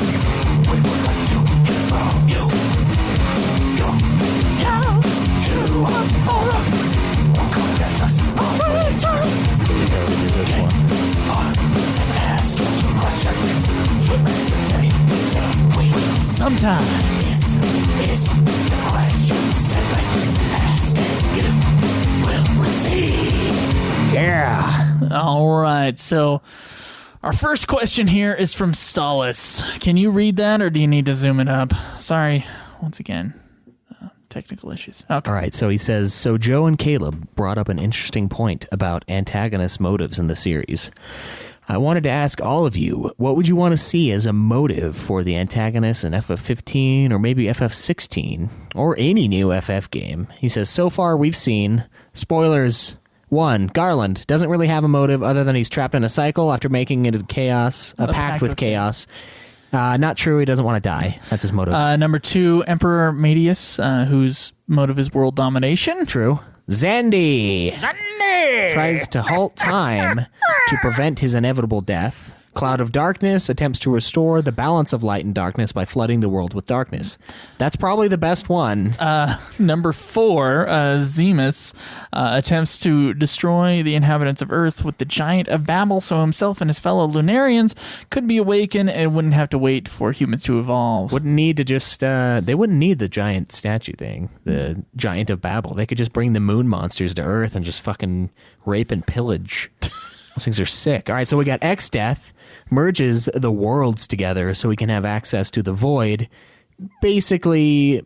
We would like to hear from you. You are for us. Contact us on Twitter. And ask your questions. We will. Sometimes. This is the question segment. Ask and you will receive. Yeah. All right. So our first question here is from Stallis. Can you read that, or do you need to zoom it up? Sorry, once again, technical issues. Okay. All right, so he says, so Joe and Caleb brought up an interesting point about antagonist motives in the series. I wanted to ask all of you, what would you want to see as a motive for the antagonist in FF15 or maybe FF16 or any new FF game? He says, so far we've seen, spoilers, 1, Garland doesn't really have a motive other than he's trapped in a cycle after making it a pact with chaos. Not true, he doesn't want to die. That's his motive. Number 2, Emperor Medius, whose motive is world domination. True. Zandy tries to halt time to prevent his inevitable death. Cloud of Darkness attempts to restore the balance of light and darkness by flooding the world with darkness. That's probably the best one. Number 4, Zemus attempts to destroy the inhabitants of Earth with the Giant of Babel, so himself and his fellow Lunarians could be awakened and wouldn't have to wait for humans to evolve. Wouldn't need to just, they wouldn't need the giant statue thing, the Giant of Babel. They could just bring the moon monsters to Earth and just fucking rape and pillage. Those things are sick. All right, so we got X-Death, merges the worlds together so we can have access to the void, basically,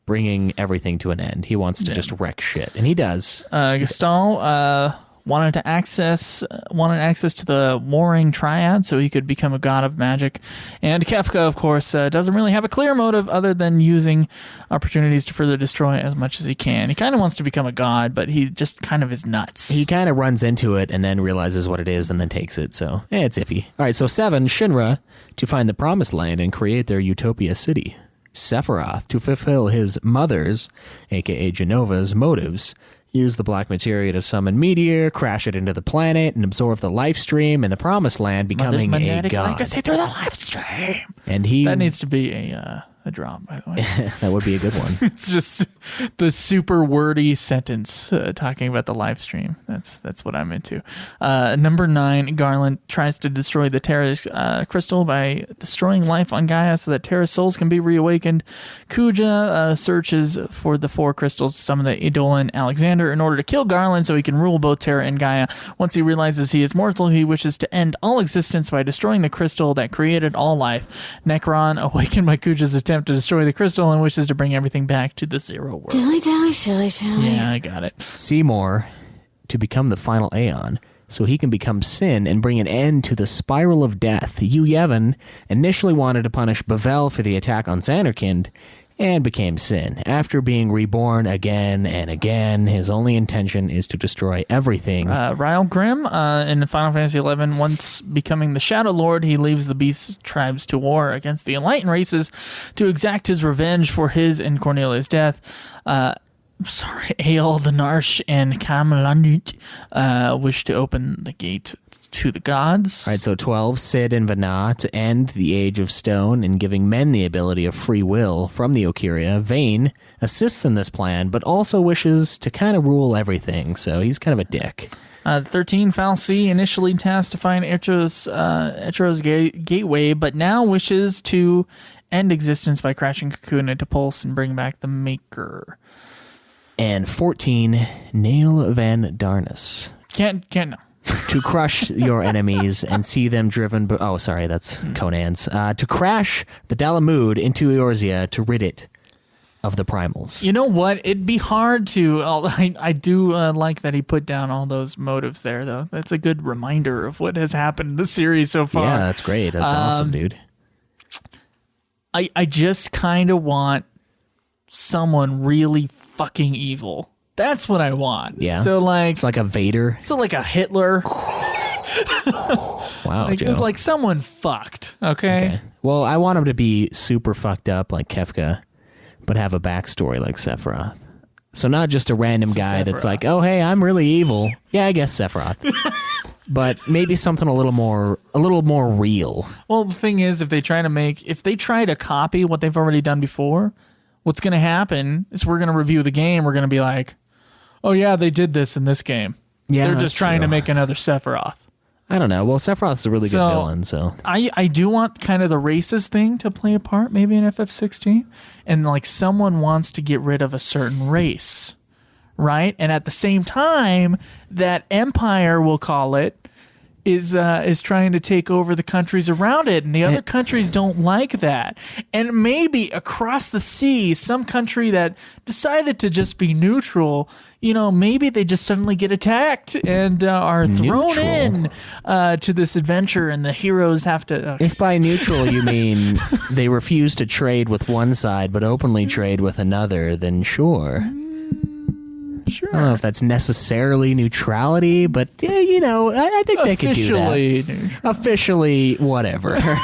bringing everything to an end. He wants to just wreck shit, and he does. Gestalt wanted access to the warring triad so he could become a god of magic. And Kefka, of course, doesn't really have a clear motive other than using opportunities to further destroy as much as he can. He kind of wants to become a god, but he just kind of is nuts. He kind of runs into it and then realizes what it is and then takes it, so it's iffy. All right, so 7, Shinra, to find the Promised Land and create their Utopia city. Sephiroth, to fulfill his mother's, aka Genova's, motives. Use the black materia to summon meteor, crash it into the planet, and absorb the life stream in the Promised Land, becoming a god. Legacy through the life stream. And that needs to be a drop, by the way. That would be a good one. It's just the super wordy sentence talking about the live stream. That's what I'm into. Number 9, Garland tries to destroy the Terra's crystal by destroying life on Gaia so that Terra's souls can be reawakened. Kuja searches for the 4 crystals to summon the Eidolon Alexander in order to kill Garland so he can rule both Terra and Gaia. Once he realizes he is mortal, he wishes to end all existence by destroying the crystal that created all life. Necron, awakened by Kuja's attempt to destroy the crystal, and wishes to bring everything back to the zero world. Dilly-dally, shilly-shally. Yeah, I got it. Seymour, to become the final Aeon, so he can become Sin and bring an end to the spiral of death. Yu Yevon initially wanted to punish Bavel for the attack on Zanarkand, and became Sin. After being reborn again and again, his only intention is to destroy everything. Ryle Grimm, in Final Fantasy XI, once becoming the Shadow Lord, he leaves the Beast tribes to war against the Enlightened races to exact his revenge for his and Cornelia's death. Ael, the Narsh, and Kamlanut wish to open the gate to the gods. All right, so 12, Sid and Vana to end the Age of Stone and giving men the ability of free will from the Okiria. Vayne assists in this plan, but also wishes to kind of rule everything, so he's kind of a dick. 13, Fal'Cie, initially tasked to find Etro's gateway, but now wishes to end existence by crashing Cocoon into Pulse and bring back the Maker. And 14, Nail Van Darnus. Can't no. To crush your enemies and see them driven... oh, sorry, that's Conan's. To crash the Dalamud into Eorzea to rid it of the primals. You know what? It'd be hard to... I do like that he put down all those motives there, though. That's a good reminder of what has happened in the series so far. Yeah, that's great. That's awesome, dude. I just kind of want someone really fucking evil. That's what I want. Yeah. So like it's like a Vader. So like a Hitler. Wow, Joe. Like someone fucked. Okay. Well, I want him to be super fucked up like Kefka, but have a backstory like Sephiroth. So not just a random guy that's like, oh hey, I'm really evil. Yeah, I guess Sephiroth. But maybe something a little more real. Well, the thing is, if they try to copy what they've already done before, what's going to happen is we're going to review the game. We're going to be like, oh yeah, they did this in this game. Yeah, they're just trying to make another Sephiroth. I don't know. Well, Sephiroth's a really good villain, so I do want kind of the racist thing to play a part, maybe in FF16, and like someone wants to get rid of a certain race, right? And at the same time, that Empire, we'll call it, is trying to take over the countries around it, and the other countries don't like that. And maybe across the sea, some country that decided to just be neutral, maybe they just suddenly get attacked and are thrown in to this adventure, and the heroes have to... If by neutral you mean they refuse to trade with one side but openly trade with another, then sure. Sure. I don't know if that's necessarily neutrality, but I think they could do that. Officially, whatever. Okay.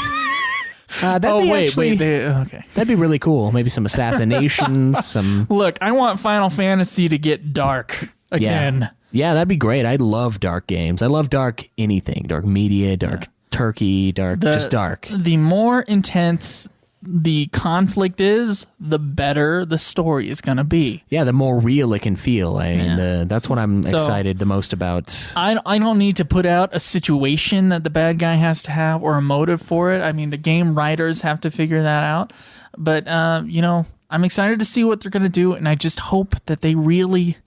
That'd be really cool. Maybe some assassinations. Look, I want Final Fantasy to get dark again. Yeah, that'd be great. I love dark games. I love dark anything. Dark media, dark turkey, dark, just dark. The more intense the conflict is, the better the story is going to be. Yeah, the more real it can feel. I mean, that's what I'm excited the most about. I don't need to put out a situation that the bad guy has to have or a motive for it. I mean, the game writers have to figure that out. But, I'm excited to see what they're going to do, and I just hope that they really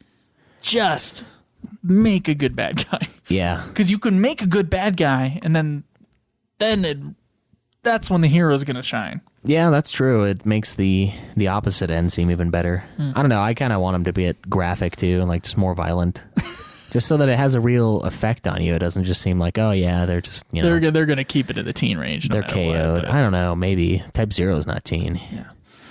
just make a good bad guy. Yeah. Because you can make a good bad guy, and then that's when the hero's going to shine. Yeah, that's true. It makes the opposite end seem even better. I don't know. I kind of want them to be graphic too, and like just more violent, just so that it has a real effect on you. It doesn't just seem like, oh yeah, they're just they're going to keep it in the teen range. They're KO'd. I don't know. Maybe Type 0 is not teen. Yeah.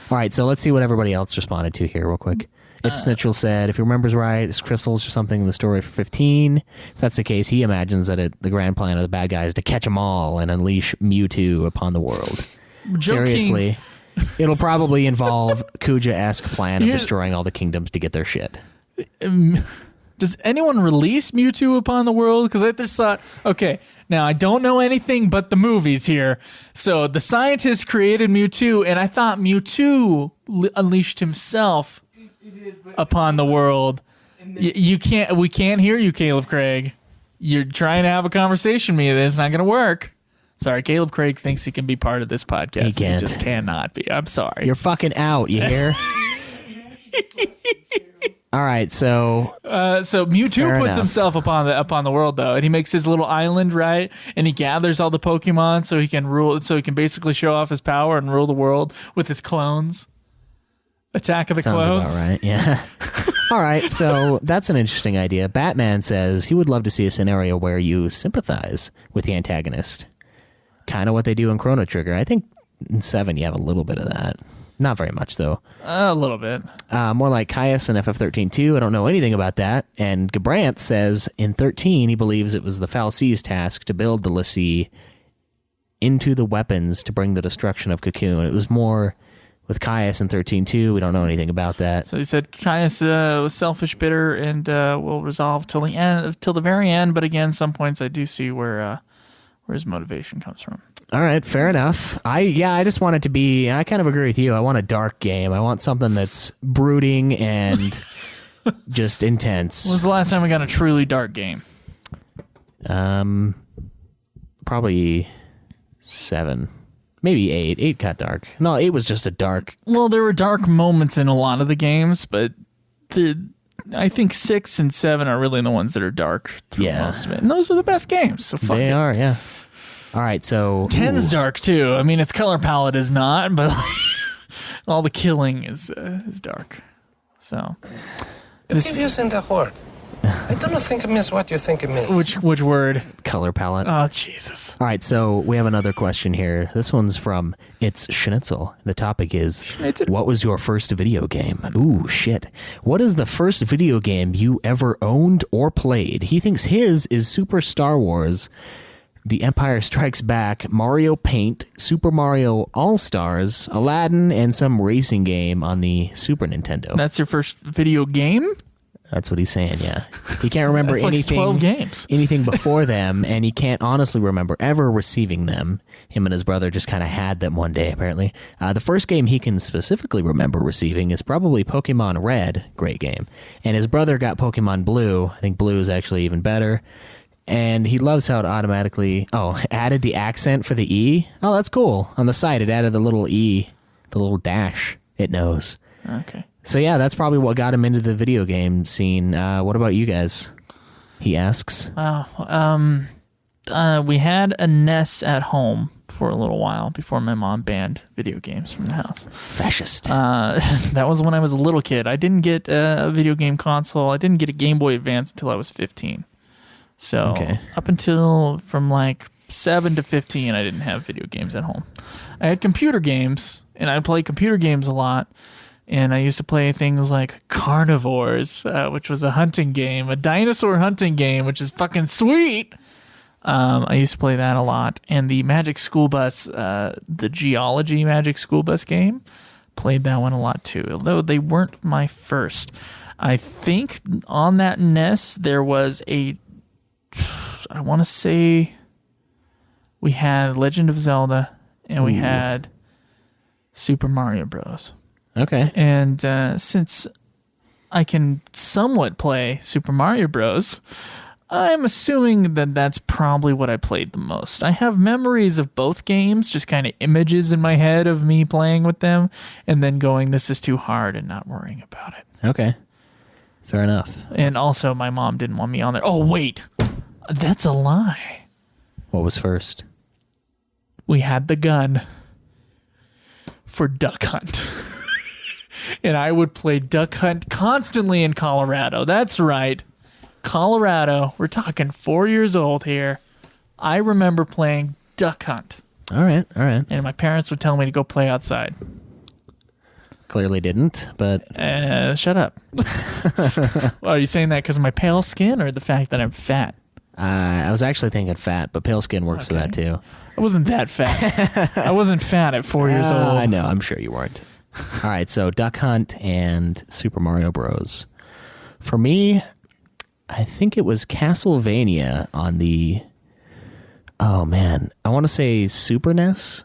All right, so let's see what everybody else responded to here real quick. It's Snitchel said, if he remembers right, it's crystals or something in the story for 15. If that's the case, he imagines that the grand plan of the bad guy is to catch them all and unleash Mewtwo upon the world. Seriously, it'll probably involve Kuja-esque plan of destroying all the kingdoms to get their shit. Does anyone release Mewtwo upon the world? Because I just thought, okay, now I don't know anything but the movies here. So the scientists created Mewtwo, and I thought Mewtwo unleashed himself upon the world. We can't hear you, Caleb Craig. You're trying to have a conversation with me. It's not going to work. Sorry, Caleb Craig thinks he can be part of this podcast. He can't. He just cannot be. I'm sorry. You're fucking out, you hear? All right, so Mewtwo puts himself upon the world though, and he makes his little island, right? And he gathers all the Pokemon so he can rule. So he can basically show off his power and rule the world with his clones. Attack of the Sounds Clones. About right, yeah. All right, so that's an interesting idea. Batman says he would love to see a scenario where you sympathize with the antagonist. Kind of what they do in Chrono Trigger. I think in 7 you have a little bit of that. Not very much, though. A little bit. More like Caius in FF13-2. I don't know anything about that. And Gabranth says in 13 he believes it was the Fal'Cie's task to build the l'Cie into the weapons to bring the destruction of Cocoon. It was more with Caius in 13-2. We don't know anything about that. So he said Caius was selfish, bitter, and will resolve till the very end. But again, some points I do see where his motivation comes from. All right, fair enough. I just want it to be, I kind of agree with you. I want a dark game. I want something that's brooding and just intense. When was the last time we got a truly dark game? Probably 7. Maybe 8. 8 got dark. No, 8 was just a dark. Well, there were dark moments in a lot of the games, but I think 6 and 7 are really the ones that are dark through most of it. And those are the best games. So fuck They are, yeah. All right, so 10's dark too. I mean, its color palette is not, but all the killing is dark. So You keep using the word. I don't think it means what you think it means. which word? color palette. Oh Jesus! All right, so we have another question here. This one's from It's Schnitzel. The topic is, what was your first video game? Ooh, shit. What is the first video game you ever owned or played? He thinks his is Super Star Wars, The Empire Strikes Back, Mario Paint, Super Mario All-Stars, Aladdin, and some racing game on the Super Nintendo. That's your first video game? That's what he's saying, yeah. He can't remember That's like anything 12 games. anything before them, and he can't honestly remember ever receiving them. Him and his brother just kind of had them one day, apparently. The first game he can specifically remember receiving is probably Pokemon Red, great game. And his brother got Pokemon Blue. I think Blue is actually even better. And he loves how it automatically, added the accent for the E. Oh, that's cool. On the side, it added the little E, the little dash it knows. Okay. So yeah, that's probably what got him into the video game scene. What about you guys? He asks. We had a NES at home for a little while before my mom banned video games from the house. Fascist. That was when I was a little kid. I didn't get a video game console. I didn't get a Game Boy Advance until I was 15. So up until from like 7 to 15, I didn't have video games at home. I had computer games, and I played computer games a lot. And I used to play things like Carnivores, which was a hunting game, a dinosaur hunting game, which is fucking sweet. I used to play that a lot. And the Magic School Bus, the Geology Magic School Bus game, played that one a lot too, although they weren't my first. I think on that NES there was I want to say we had Legend of Zelda, and we had Super Mario Bros. Okay. And since I can somewhat play Super Mario Bros., I'm assuming that that's probably what I played the most. I have memories of both games, just kind of images in my head of me playing with them, and then going, this is too hard, and not worrying about it. Okay. Fair enough. And also, my mom didn't want me on there. Oh, wait. That's a lie. What was first? We had the gun for Duck Hunt. And I would play Duck Hunt constantly in Colorado. That's right. Colorado. We're talking 4 years old here. I remember playing Duck Hunt. All right. And my parents would tell me to go play outside. Clearly didn't, but... Shut up. Well, are you saying that because of my pale skin or the fact that I'm fat? I was actually thinking fat, but pale skin works for that too. I wasn't that fat. I wasn't fat at 4 years old. I know. I'm sure you weren't. All right, so Duck Hunt and Super Mario Bros. For me, I think it was Castlevania on the... Oh, man. I want to say Super NES.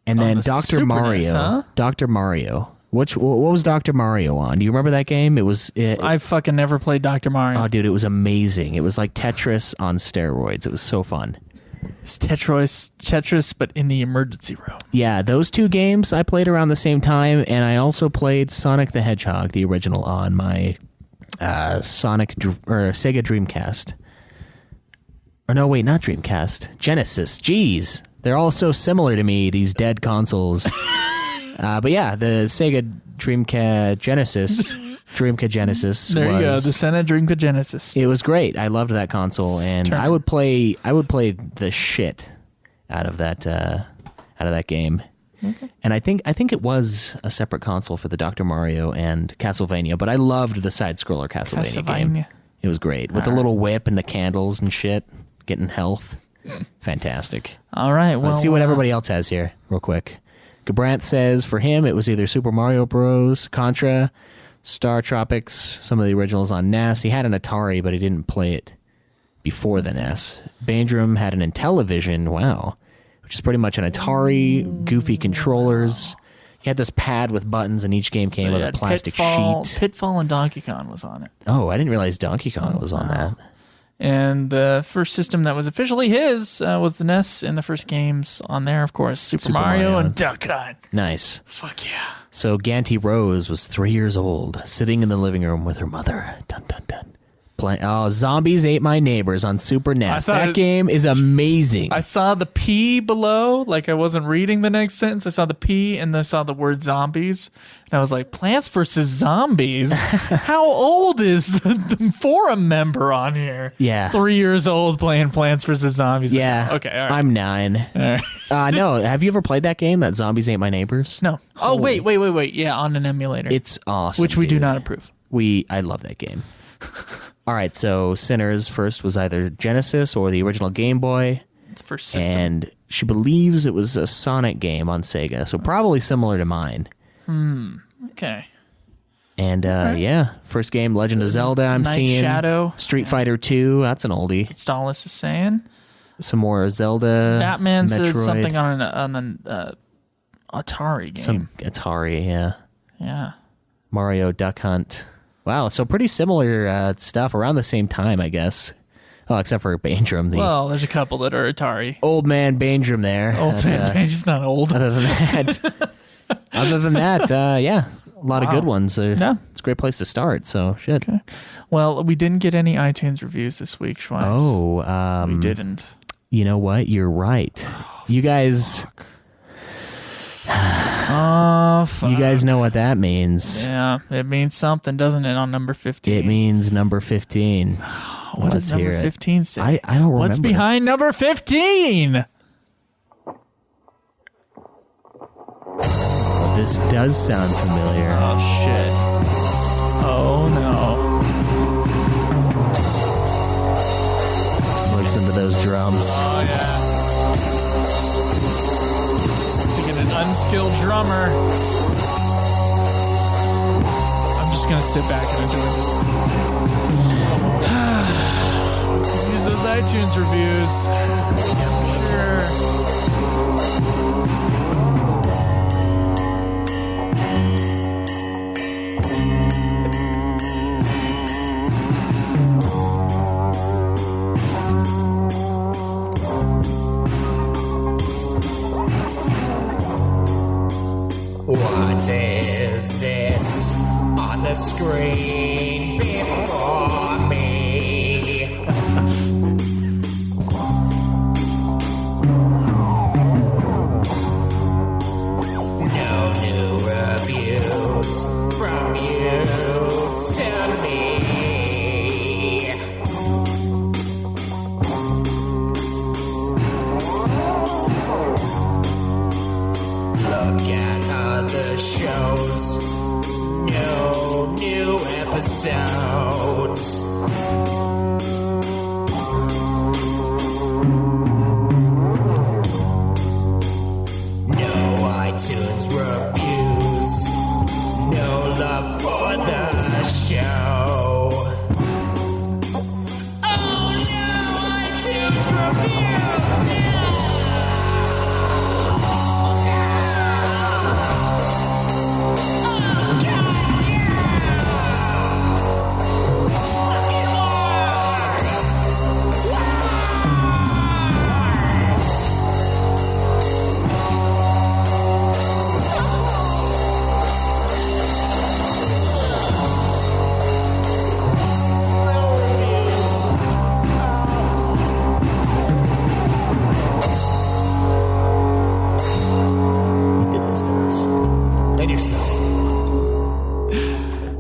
And then the Dr. Super Mario. NES, huh? Dr. Mario. What was Dr. Mario on? Do you remember that game? I fucking never played Dr. Mario. Oh, dude, it was amazing. It was like Tetris on steroids. It was so fun. It's Tetris, but in the emergency room. Yeah, those two games I played around the same time, and I also played Sonic the Hedgehog, the original, on my Sega Dreamcast. Or no, wait, not Dreamcast. Genesis. Jeez. They're all so similar to me, these dead consoles. But yeah, the Sega Dreamcast Genesis. There you go, the Sega Dreamcast Genesis. It was great. I loved that console, and I would play the shit out of that game. Okay. And I think it was a separate console for the Dr. Mario and Castlevania, but I loved the side scroller Castlevania game. It was great with the little whip and the candles and shit, getting health. Fantastic. All right, well, let's see what everybody else has here, real quick. Gabrant says for him it was either Super Mario Bros., Contra, Star Tropics, some of the originals on NES. He had an Atari, but he didn't play it before the NES. Bandrum had an Intellivision, wow, which is pretty much an Atari, goofy controllers. He had this pad with buttons, and each game came with a plastic sheet. Pitfall and Donkey Kong was on it. Oh, I didn't realize Donkey Kong was on that. And the first system that was officially his was the NES, and the first games on there, of course, Super Mario and Duck Hunt. Nice. Fuck yeah. So Ganty Rose was 3 years old, sitting in the living room with her mother. Dun, dun, dun. Zombies Ate My Neighbors on Super NES. That game is amazing. I saw the P below, like I wasn't reading the next sentence. I saw the P and I saw the word zombies. And I was like, Plants vs. Zombies? How old is the forum member on here? Yeah. 3 years old playing Plants vs. Zombies. Yeah. Okay, all right. I'm 9. All right. No, have you ever played that game, that Zombies Ate My Neighbors? No. Oh, wait. Yeah, on an emulator. It's awesome, which we do dude. not approve. I love that game. All right, so Sinners first was either Genesis or the original Game Boy. It's first system. And she believes it was a Sonic game on Sega, so probably similar to mine. Okay. And yeah, first game, Legend of Zelda, I'm Night seeing. Shadow. Street Fighter 2, that's an oldie. That's what Stalis is saying. Some more Zelda. Batman says Metroid. something on an Atari game. Some Atari, yeah. Yeah. Mario, Duck Hunt. Wow, so pretty similar stuff around the same time, I guess. Oh, except for Bandrum. Well, there's a couple that are Atari. Old man Bandrum there. Old man Bandrum's not old. Other than that, yeah, a lot of good ones. Yeah. It's a great place to start, so shit. Okay. Well, we didn't get any iTunes reviews this week, Schweiss. Oh, we didn't. You know what? You're right. You guys... Oh, fuck. You guys know what that means. Yeah, it means something, doesn't it, on number 15? It means number 15. What Let's does number 15 say? I don't remember. What's behind number 15? Well, this does sound familiar. Oh, shit. Oh, no. Listen to those drums. Oh, yeah. An unskilled drummer. I'm just gonna sit back and enjoy this. Use those iTunes reviews. Sure. What is this on the screen before me? No new reviews from you to me. Look at other shows. No new episodes. No iTunes reviews. No love for the show. Oh no, iTunes reviews!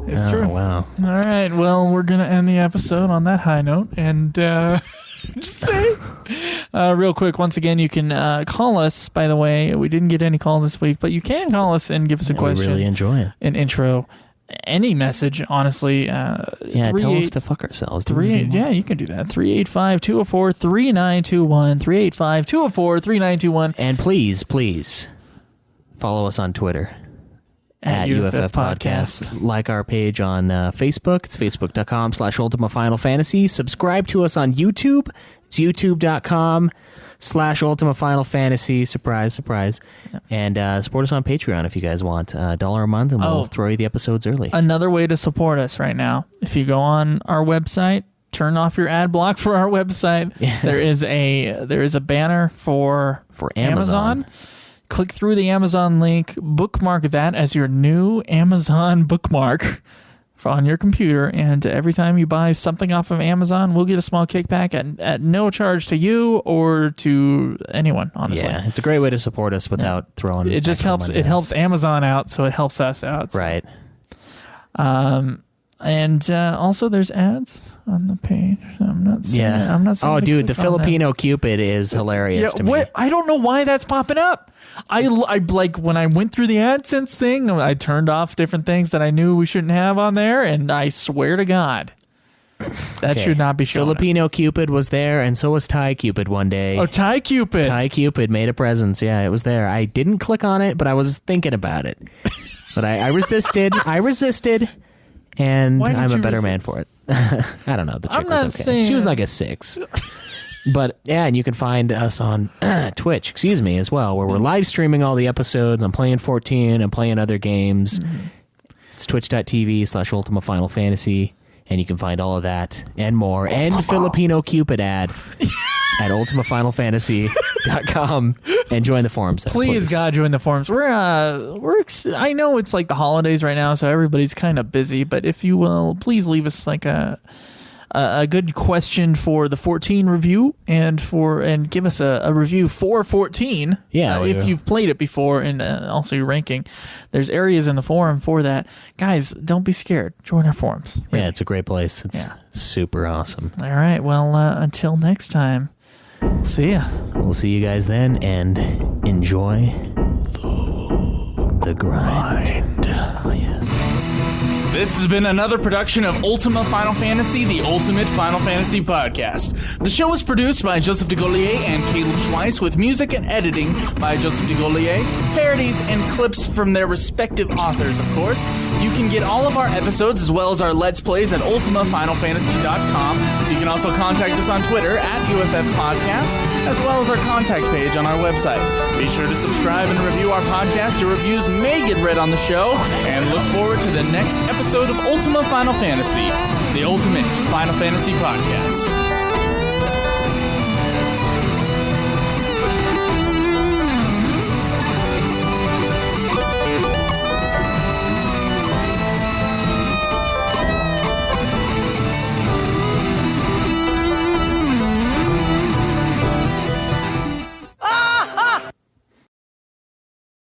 It's true. Wow. All right. Well, we're going to end the episode on that high note. And just say, real quick, once again, you can call us. By the way, we didn't get any calls this week, but you can call us and give us a question. We really enjoy it. An intro. Any message, honestly. Yeah, tell us to fuck ourselves. Yeah, you can do that. 385-204-3921. 385-204-3921. And please follow us on Twitter. At UFF Podcast. Like our page on Facebook. It's facebook.com/Ultima Final Fantasy. Subscribe to us on YouTube. It's youtube.com/Ultima Final Fantasy. Surprise. Yep. And support us on Patreon if you guys want. $1 a month, and we'll throw you the episodes early. Another way to support us right now, if you go on our website, turn off your ad block for our website. There is a banner for Amazon. Click through the Amazon link, bookmark that as your new Amazon bookmark on your computer, and every time you buy something off of Amazon, we'll get a small kickback at no charge to you or to anyone, honestly. Yeah, it's a great way to support us without throwing it just helps. It helps Amazon out, so it helps us out. So. Right. And also there's ads on the page. I'm not saying I'm not saying. Oh, dude, the Filipino Cupid is hilarious to me. I don't know why that's popping up. I like when I went through the AdSense thing, I turned off different things that I knew we shouldn't have on there, and I swear to God, that should not be shown. Filipino Cupid was there, and so was Thai Cupid one day. Oh, Thai Cupid. Thai Cupid made a presence. Yeah, it was there. I didn't click on it, but I was thinking about it. But I resisted. And I'm a better man for it. I don't know. The chick was okay. Saying... She was like a 6. But yeah, and you can find us on Twitch, as well, where we're live streaming all the episodes. I'm playing 14. I'm playing other games. Mm-hmm. It's twitch.tv/Ultima Final Fantasy. And you can find all of that and more. And Filipino Cupid ad at ultimafinalfantasy.com and join the forums. Please, God, join the forums. I know it's like the holidays right now, so everybody's kind of busy. But if you will, please leave us like a good question for the 14 review and give us a review for 14. Yeah, if you've played it before, and also your ranking. There's areas in the forum for that. Guys, don't be scared. Join our forums. Really. Yeah, it's a great place. It's super awesome. All right. Well, until next time, see ya. We'll see you guys then, and enjoy the grind. Oh, yes. This has been another production of Ultima Final Fantasy, the Ultimate Final Fantasy Podcast. The show was produced by Joseph DeGollier and Caleb Schweiss, with music and editing by Joseph DeGollier, parodies and clips from their respective authors, of course. You can get all of our episodes as well as our Let's Plays at ultimafinalfantasy.com. You can also contact us on Twitter at UFF Podcast, as well as our contact page on our website. Be sure to subscribe and review our podcast. Your reviews may get read on the show. And look forward to the next episode of Ultima Final Fantasy, the ultimate Final Fantasy podcast.